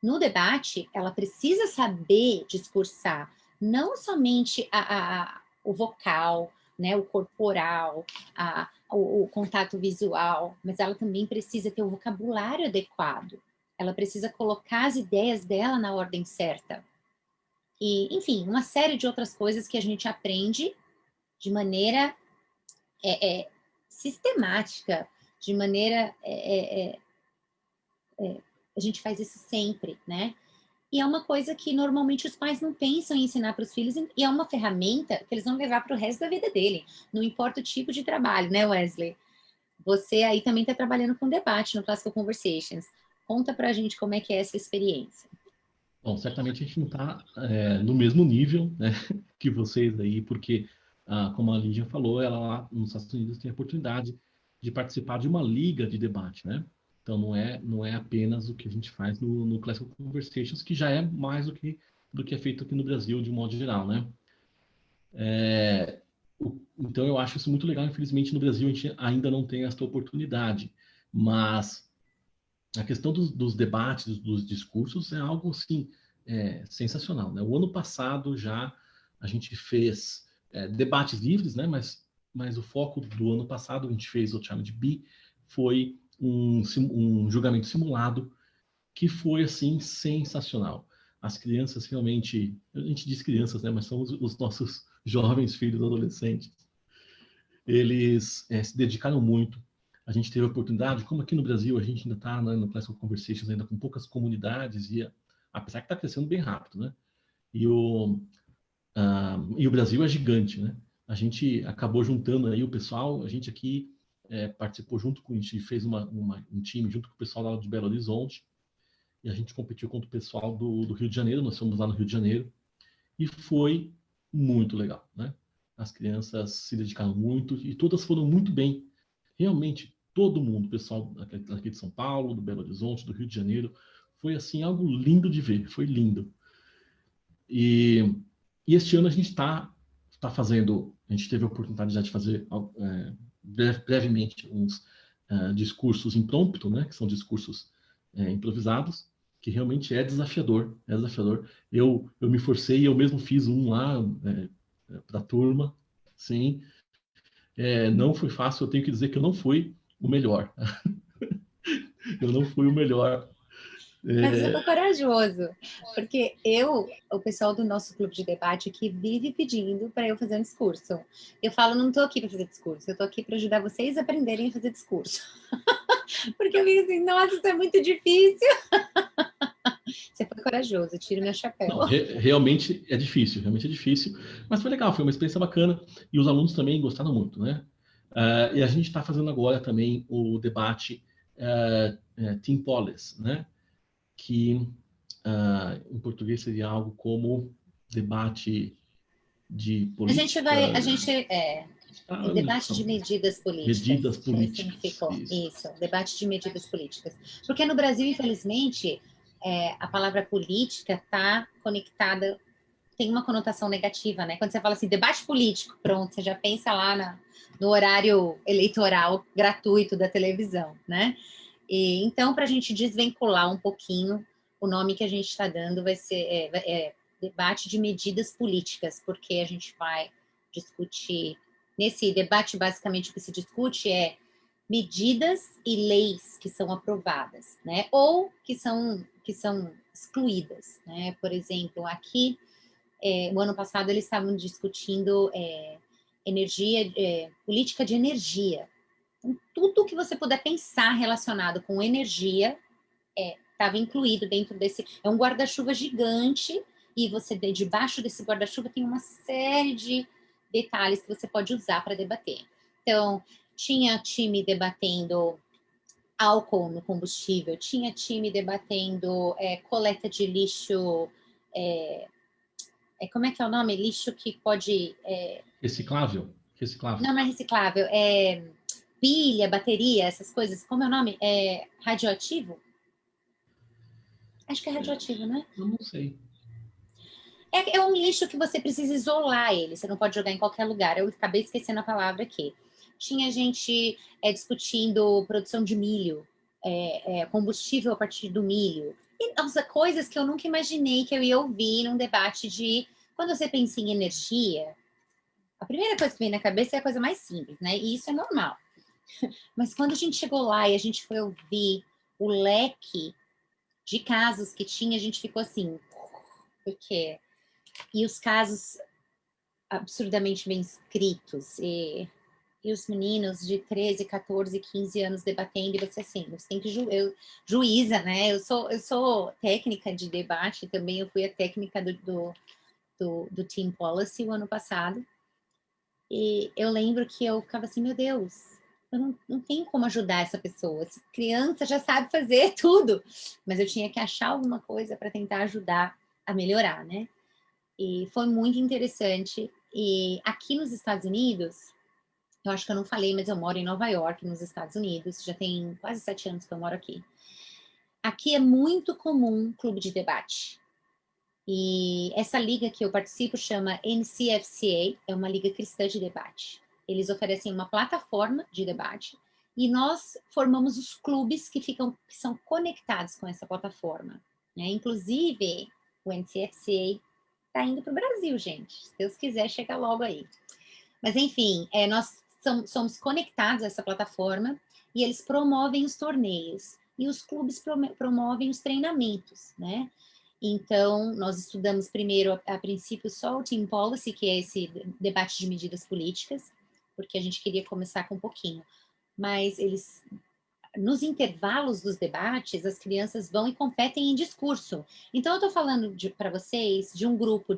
No debate, ela precisa saber discursar, não somente o vocal, né, o corporal, o contato visual, mas ela também precisa ter o vocabulário adequado. Ela precisa colocar as ideias dela na ordem certa. E, enfim, uma série de outras coisas que a gente aprende de maneira sistemática, de maneira... a gente faz isso sempre, né? E é uma coisa que normalmente os pais não pensam em ensinar para os filhos, e é uma ferramenta que eles vão levar para o resto da vida dele. Não importa o tipo de trabalho, né, Wesley? Você aí também está trabalhando com debate no Classical Conversations. Conta para a gente como é que é essa experiência. Bom, certamente a gente não está no mesmo nível, né, que vocês aí, porque, como a Lígia falou, ela lá nos Estados Unidos tem a oportunidade de participar de uma liga de debate, né? Então não é apenas o que a gente faz no Classical Conversations, que já é mais do que é feito aqui no Brasil de um modo geral, né? Então eu acho isso muito legal. Infelizmente no Brasil a gente ainda não tem essa oportunidade, mas a questão dos debates, dos discursos é algo assim sensacional, né? O ano passado já a gente fez debates livres, né? Mas o foco do ano passado a gente fez o Challenge B foi um julgamento simulado que foi assim sensacional. As crianças realmente, a gente diz crianças, né? Mas são os nossos jovens filhos, adolescentes. Eles se dedicaram muito. A gente teve a oportunidade, como aqui no Brasil a gente ainda está, né, no Classical Conversations ainda com poucas comunidades, apesar que está crescendo bem rápido, né? E o Brasil é gigante, né? A gente acabou juntando aí o pessoal, a gente aqui participou junto com, a gente fez um time junto com o pessoal lá de Belo Horizonte, e a gente competiu contra o pessoal do Rio de Janeiro, nós fomos lá no Rio de Janeiro, e foi muito legal, né? As crianças se dedicaram muito e todas foram muito bem. Realmente, todo mundo, pessoal aqui de São Paulo, do Belo Horizonte, do Rio de Janeiro, foi assim algo lindo de ver, foi lindo. E este ano a gente tá fazendo, a gente teve a oportunidade já de fazer brevemente uns discursos impromptu, né, que são discursos improvisados, que realmente é desafiador, é desafiador. Eu me forcei, eu mesmo fiz um lá para a turma, sim. Não foi fácil, eu tenho que dizer que eu não fui o melhor. Eu não fui o melhor. Mas você foi corajoso, porque o pessoal do nosso clube de debate aqui vive pedindo para eu fazer um discurso. Eu falo, não estou aqui para fazer discurso, eu estou aqui para ajudar vocês a aprenderem a fazer discurso. Porque eu fico assim, nossa, isso é muito difícil. Você foi corajoso, tiro meu chapéu. Não, realmente é difícil, mas foi legal, foi uma experiência bacana e os alunos também gostaram muito, né? E a gente está fazendo agora também o debate Team Policy, né? Que em português seria algo como debate de política. Debate de medidas políticas. Medidas políticas. Isso, debate de medidas políticas. Porque no Brasil, infelizmente, a palavra política está conectada, tem uma conotação negativa, né? Quando você fala assim, debate político, pronto, você já pensa lá no horário eleitoral gratuito da televisão, né? E, então, para a gente desvincular um pouquinho, o nome que a gente está dando vai ser debate de medidas políticas, porque a gente vai discutir. Nesse debate, basicamente, o que se discute é medidas e leis que são aprovadas, né? Ou que são excluídas, né? Por exemplo, aqui, o ano passado, eles estavam discutindo política de energia. Então, tudo que você puder pensar relacionado com energia estava incluído dentro desse... É um guarda-chuva gigante e você, debaixo desse guarda-chuva, tem uma série de detalhes que você pode usar para debater. Então, tinha time debatendo álcool no combustível, tinha time debatendo coleta de lixo... como é que é o nome? Lixo que pode... Reciclável? Não, não é reciclável. Pilha, bateria, essas coisas. Como é o nome? Radioativo? Acho que é radioativo, né? Eu não sei. É um lixo que você precisa isolar ele. Você não pode jogar em qualquer lugar. Eu acabei esquecendo a palavra aqui. Tinha gente discutindo produção de milho, combustível a partir do milho. E, nossa, coisas que eu nunca imaginei que eu ia ouvir num debate de... Quando você pensa em energia, a primeira coisa que vem na cabeça é a coisa mais simples, né? E isso é normal. Mas quando a gente chegou lá e a gente foi ouvir o leque de casos que tinha, a gente ficou assim, porque... E os casos absurdamente bem escritos, e os meninos de 13, 14, 15 anos debatendo, e você assim, você tem que juíza, né? Eu sou técnica de debate, também eu fui a técnica do Team Policy o ano passado, e eu lembro que eu ficava assim, meu Deus, eu não tenho como ajudar essa pessoa. Essa criança já sabe fazer tudo. Mas eu tinha que achar alguma coisa para tentar ajudar a melhorar, né? E foi muito interessante. E aqui nos Estados Unidos, eu acho que eu não falei, mas eu moro em Nova York, nos Estados Unidos. Já tem quase 7 anos que eu moro aqui. Aqui é muito comum clube de debate. E essa liga que eu participo chama NCFCA, é uma liga cristã de debate. Eles oferecem uma plataforma de debate e nós formamos os clubes que são conectados com essa plataforma, né? Inclusive, o NCFCA está indo para o Brasil, gente. Se Deus quiser, chega logo aí. Mas, enfim, nós somos conectados a essa plataforma e eles promovem os torneios. E os clubes promovem os treinamentos, né? Então, nós estudamos primeiro, a princípio, só o Team Policy, que é esse debate de medidas políticas, porque a gente queria começar com um pouquinho. Mas eles, nos intervalos dos debates, as crianças vão e competem em discurso. Então, eu estou falando para vocês de um grupo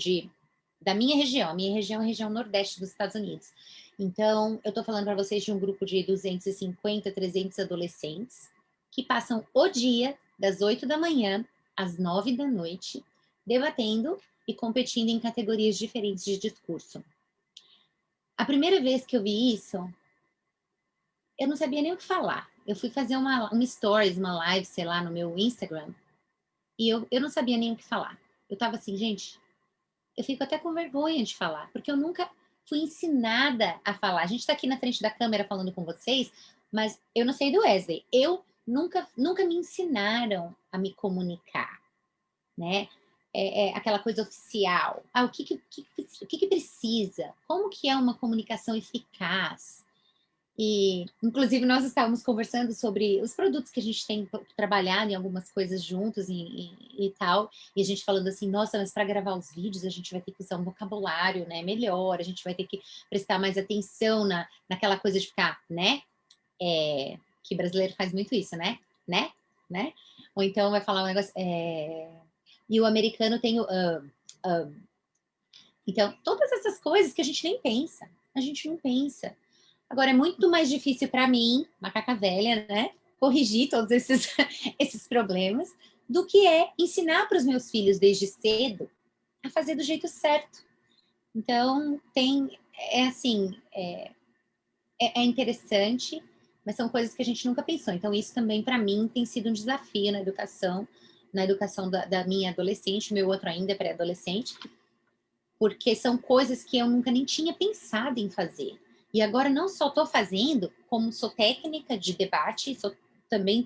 da minha região. A minha região é a região nordeste dos Estados Unidos. Então, eu estou falando para vocês de um grupo de 250, 300 adolescentes que passam o dia, das 8 da manhã às 9 da noite, debatendo e competindo em categorias diferentes de discurso. A primeira vez que eu vi isso, eu não sabia nem o que falar. Eu fui fazer uma stories, uma live, sei lá, no meu Instagram, e eu não sabia nem o que falar. Eu tava assim, gente, eu fico até com vergonha de falar, porque eu nunca fui ensinada a falar. A gente tá aqui na frente da câmera falando com vocês, mas eu não sei do Wesley. Eu nunca me ensinaram a me comunicar, né? Aquela coisa oficial. O que precisa? Como que é uma comunicação eficaz? E, inclusive, nós estávamos conversando sobre os produtos que a gente tem trabalhado em algumas coisas juntos e tal, e a gente falando assim, nossa, mas para gravar os vídeos a gente vai ter que usar um vocabulário, né, melhor, a gente vai ter que prestar mais atenção naquela coisa de ficar, né? Que brasileiro faz muito isso, né? Né? Ou então vai falar um negócio... E o americano tem o... Então, todas essas coisas que a gente nem pensa. A gente não pensa. Agora, é muito mais difícil para mim, macaca velha, né? Corrigir todos esses problemas, do que ensinar para os meus filhos desde cedo a fazer do jeito certo. Então, é interessante, mas são coisas que a gente nunca pensou. Então, isso também, para mim, tem sido um desafio na educação da minha adolescente, meu outro ainda é pré-adolescente, porque são coisas que eu nunca nem tinha pensado em fazer. E agora não só estou fazendo, como sou técnica de debate, também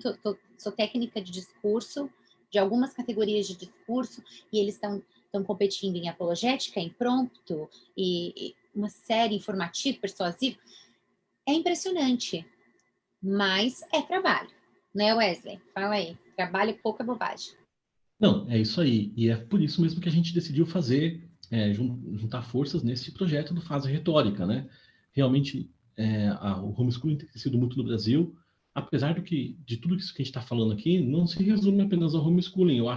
sou técnica de discurso, de algumas categorias de discurso, e eles estão competindo em apologética, em prompto, e uma série informativa, persuasiva. É impressionante, mas é trabalho, né, Wesley? Fala aí, trabalho e pouca bobagem. Não, é isso aí. E é por isso mesmo que a gente decidiu fazer, juntar forças nesse projeto do Fase Retórica, né? realmente o homeschooling tem crescido muito no Brasil, apesar de tudo isso que a gente está falando aqui, não se resume apenas ao homeschooling. Eu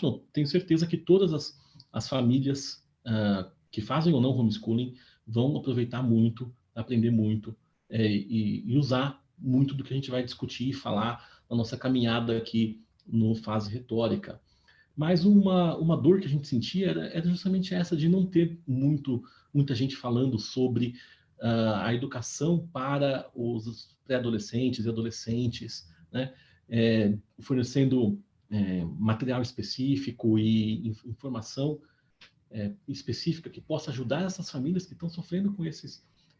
não, tenho certeza que todas as famílias que fazem ou não homeschooling vão aproveitar muito, aprender muito e usar muito do que a gente vai discutir e falar na nossa caminhada aqui no Fase Retórica. Mas uma dor que a gente sentia era justamente essa de não ter muita gente falando sobre a educação para os pré-adolescentes e adolescentes, né? Fornecendo material específico e informação específica que possa ajudar essas famílias que estão sofrendo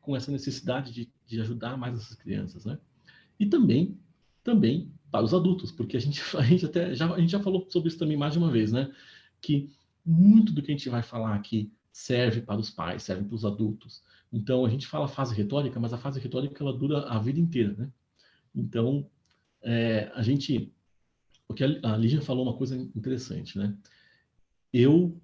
com essa necessidade de ajudar mais essas crianças, né? E também para os adultos, porque a gente já falou sobre isso também mais de uma vez, né? Que muito do que a gente vai falar aqui serve para os pais, serve para os adultos. Então, a gente fala fase retórica, mas a fase retórica ela dura a vida inteira, né? Então, porque a Lígia falou uma coisa interessante, né? Eu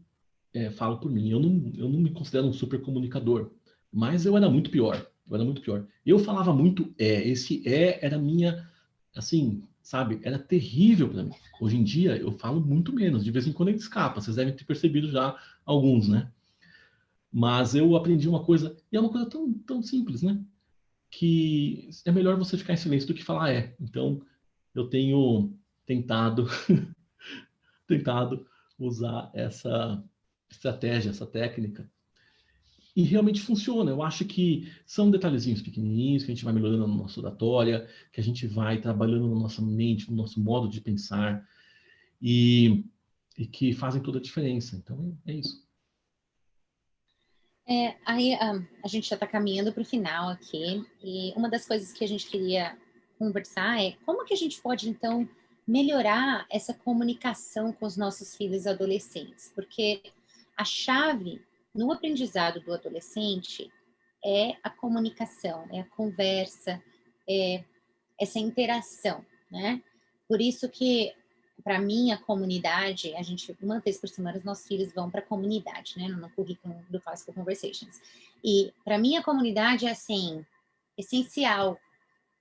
falo por mim, eu não me considero um super comunicador, mas eu era muito pior. Eu era muito pior. Eu falava muito esse era minha, assim, sabe, era terrível para mim. Hoje em dia eu falo muito menos, de vez em quando ele escapa, vocês devem ter percebido já alguns, né? Mas eu aprendi uma coisa, e é uma coisa tão simples, né? Que é melhor você ficar em silêncio do que falar Então, eu tenho tentado, tentado usar essa estratégia, essa técnica, e realmente funciona. Eu acho que são detalhezinhos pequenininhos que a gente vai melhorando na nossa oratória, que a gente vai trabalhando na nossa mente, no nosso modo de pensar, e que fazem toda a diferença. Então, é isso. Aí a gente já está caminhando para o final aqui, e uma das coisas que a gente queria conversar é como que a gente pode, então, melhorar essa comunicação com os nossos filhos adolescentes, porque a chave no aprendizado do adolescente é a comunicação, é a conversa, é essa interação, né? Por isso que, para mim, a comunidade, uma vez por semana, os nossos filhos vão para a comunidade, né? No currículo do Classical Conversations. E, para mim, a comunidade é, assim, essencial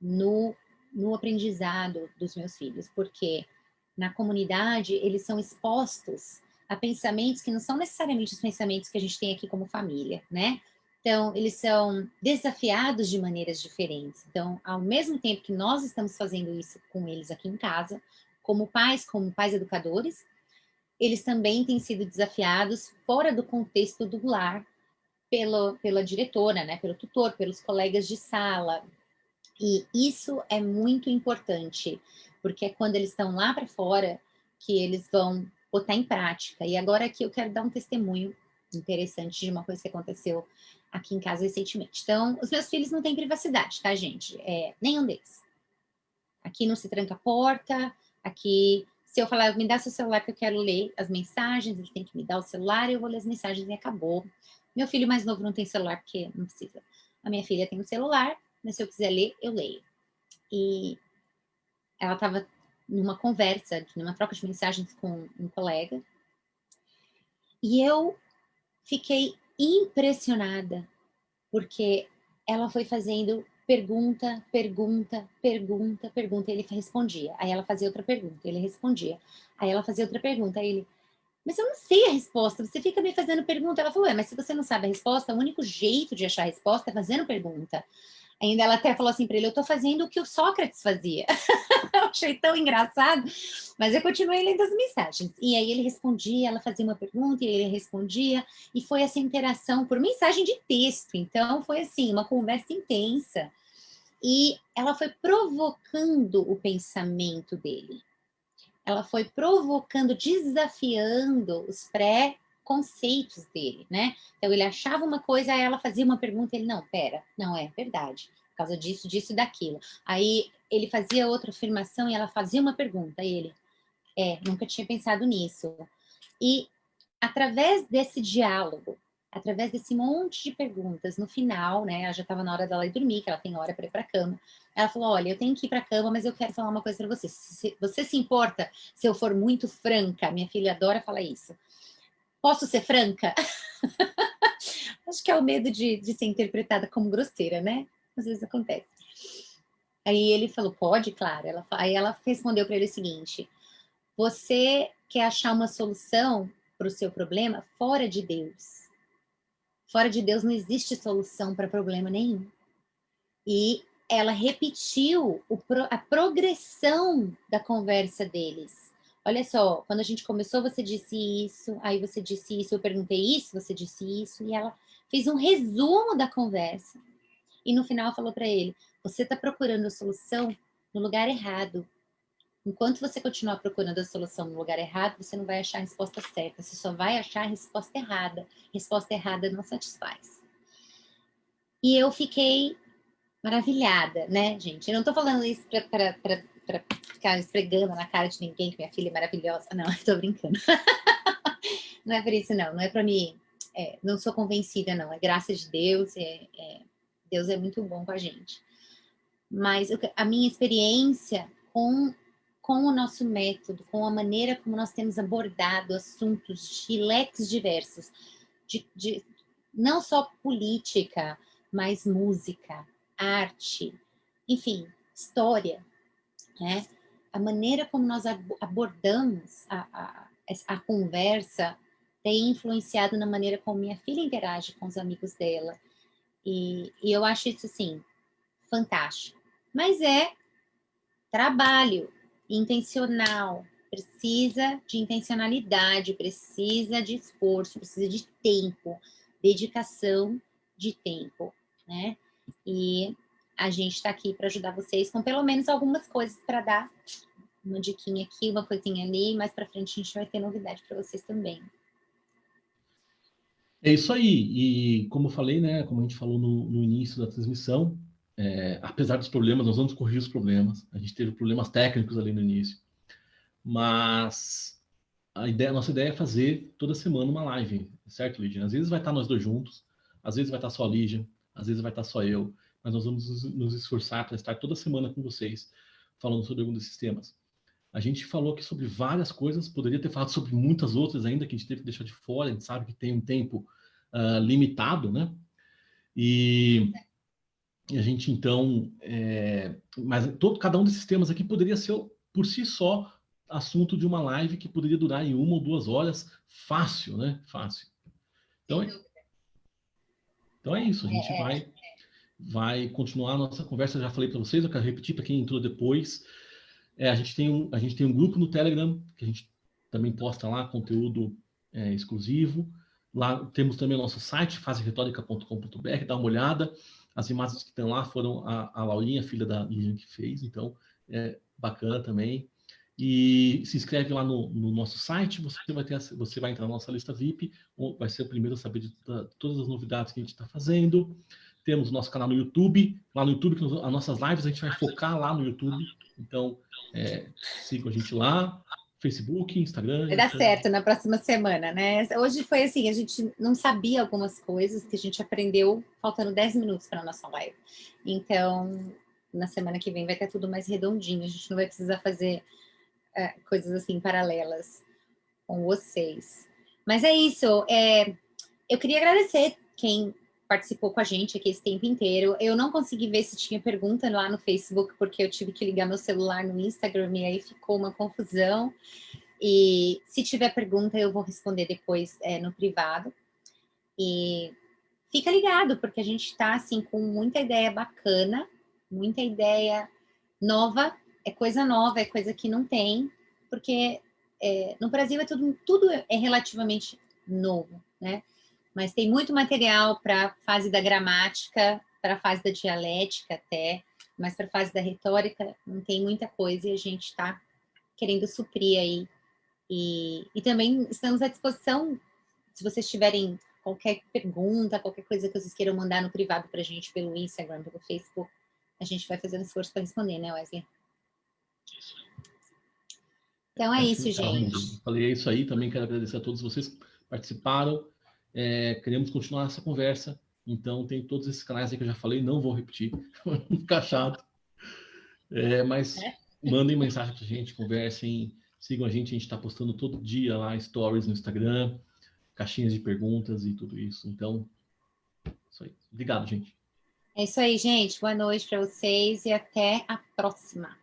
no aprendizado dos meus filhos, porque na comunidade eles são expostos a pensamentos que não são necessariamente os pensamentos que a gente tem aqui como família, né? Então, eles são desafiados de maneiras diferentes. Então, ao mesmo tempo que nós estamos fazendo isso com eles aqui em casa, como pais educadores, eles também têm sido desafiados fora do contexto do lar pela diretora, né? Pelo tutor, pelos colegas de sala. E isso é muito importante, porque é quando eles estão lá para fora que eles vão botar em prática. E agora aqui eu quero dar um testemunho interessante de uma coisa que aconteceu aqui em casa recentemente. Então, os meus filhos não têm privacidade, tá, gente? Nenhum deles. Aqui não se tranca a porta, aqui, se eu falar, me dá seu celular que eu quero ler as mensagens, eles têm que me dar o celular, eu vou ler as mensagens e acabou. Meu filho mais novo não tem celular porque não precisa. A minha filha tem um celular, mas se eu quiser ler, eu leio. E ela estava numa conversa, numa troca de mensagens com um colega, e eu fiquei impressionada, porque ela foi fazendo pergunta, e ele respondia. Aí ela fazia outra pergunta, ele respondia. Aí ela fazia outra pergunta, aí ele... Mas eu não sei a resposta, você fica me fazendo pergunta. Ela falou, mas se você não sabe a resposta, o único jeito de achar a resposta é fazendo pergunta. Ainda ela até falou assim para ele, eu estou fazendo o que o Sócrates fazia. Eu achei tão engraçado, mas eu continuei lendo as mensagens. E aí ele respondia, ela fazia uma pergunta e ele respondia, e foi essa interação por mensagem de texto. Então foi assim, uma conversa intensa. E ela foi provocando o pensamento dele. Ela foi provocando, desafiando os pré-conceitos dele, né? Então ele achava uma coisa, aí ela fazia uma pergunta, ele, não, pera, não é verdade, por causa disso, disso e daquilo. Aí ele fazia outra afirmação e ela fazia uma pergunta, e ele, nunca tinha pensado nisso. E através desse diálogo, através desse monte de perguntas, no final, né, ela já estava na hora dela ir dormir, que ela tem hora para ir para a cama, ela falou, olha, eu tenho que ir para a cama, mas eu quero falar uma coisa para você. Você se importa se eu for muito franca? Minha filha adora falar isso. Posso ser franca? Acho que é o medo de ser interpretada como grosseira, né? Às vezes acontece. Aí ele falou, pode, claro. Aí ela respondeu para ele o seguinte: você quer achar uma solução para o seu problema fora de Deus. Fora de Deus não existe solução para problema nenhum. E ela repetiu a progressão da conversa deles. Olha só, quando a gente começou, você disse isso, aí você disse isso, eu perguntei isso, você disse isso, e ela fez um resumo da conversa. E no final falou para ele: você está procurando a solução no lugar errado. Enquanto você continuar procurando a solução no lugar errado, você não vai achar a resposta certa, você só vai achar a resposta errada. Resposta errada não satisfaz. E eu fiquei maravilhada, né, gente? Eu não tô falando isso para ficar esfregando na cara de ninguém que minha filha é maravilhosa. Não, eu tô brincando. Não é por isso, não. Não é para mim. Não sou convencida, não. É graça de Deus. Deus é muito bom com a gente. Mas a minha experiência com o nosso método, com a maneira como nós temos abordado assuntos de leques diversos, de não só política, mas música, arte, enfim, história, né? A maneira como nós abordamos a conversa tem influenciado na maneira como minha filha interage com os amigos dela. E eu acho isso, assim, fantástico. Mas é trabalho intencional, precisa de intencionalidade, precisa de esforço, precisa de tempo, dedicação de tempo, né? E a gente está aqui para ajudar vocês com pelo menos algumas coisas para dar uma diquinha aqui, uma coisinha ali, mais para frente a gente vai ter novidade para vocês também. É isso aí. E como eu falei, né, como a gente falou no início da transmissão, apesar dos problemas, nós vamos corrigir os problemas. A gente teve problemas técnicos ali no início, mas a nossa ideia é fazer toda semana uma live, certo, Lígia? Às vezes vai estar nós dois juntos, às vezes vai estar só a Lígia, às vezes vai estar só eu, mas nós vamos nos esforçar para estar toda semana com vocês, falando sobre algum desses temas. A gente falou aqui sobre várias coisas, poderia ter falado sobre muitas outras ainda que a gente teve que deixar de fora. A gente sabe que tem um tempo limitado, né? E a gente então, mas cada um desses temas aqui poderia ser por si só assunto de uma live que poderia durar em 1 ou 2 horas, fácil, né? Fácil. Então é isso. A gente vai continuar a nossa conversa. Eu já falei para vocês, eu quero repetir para quem entrou depois. A gente tem um grupo no Telegram que a gente também posta lá conteúdo exclusivo. Lá temos também o nosso site, faseretórica.com.br, dá uma olhada. As imagens que estão lá foram a Laurinha, filha da Lilian, que fez, então é bacana também. E se inscreve lá no nosso site, você vai entrar na nossa lista VIP, vai ser o primeiro a saber de todas as novidades que a gente está fazendo. Temos o nosso canal no YouTube. Lá no YouTube, as nossas lives, a gente vai focar lá no YouTube. Então, sigam a gente lá. Facebook, Instagram. Vai dar certo na próxima semana, né? Hoje foi assim, a gente não sabia algumas coisas que a gente aprendeu faltando 10 minutos para a nossa live. Então, na semana que vem vai ter tudo mais redondinho. A gente não vai precisar fazer coisas assim paralelas com vocês. Mas é isso. Eu queria agradecer quem participou com a gente aqui esse tempo inteiro. Eu não consegui ver se tinha pergunta lá no Facebook, porque eu tive que ligar meu celular no Instagram e aí ficou uma confusão. E se tiver pergunta, eu vou responder depois no privado. E fica ligado, porque a gente está assim, com muita ideia bacana, muita ideia nova, é coisa nova, é coisa que não tem, porque no Brasil tudo é relativamente novo, né? Mas tem muito material para a fase da gramática, para a fase da dialética até, mas para a fase da retórica não tem muita coisa e a gente está querendo suprir aí. E também estamos à disposição, se vocês tiverem qualquer pergunta, qualquer coisa que vocês queiram mandar no privado para a gente pelo Instagram, pelo Facebook, a gente vai fazendo esforço para responder, né, Wesley? Então é isso, gente. Falei, é isso aí. Também quero agradecer a todos vocês que participaram. Queremos continuar essa conversa. Então, tem todos esses canais aí que eu já falei. Não vou repetir, para não ficar chato. Mas mandem mensagem para a gente, conversem, sigam a gente está postando todo dia lá stories no Instagram, caixinhas de perguntas e tudo isso. Então, Isso aí. Obrigado, gente. É isso aí, gente. Boa noite para vocês e até a próxima.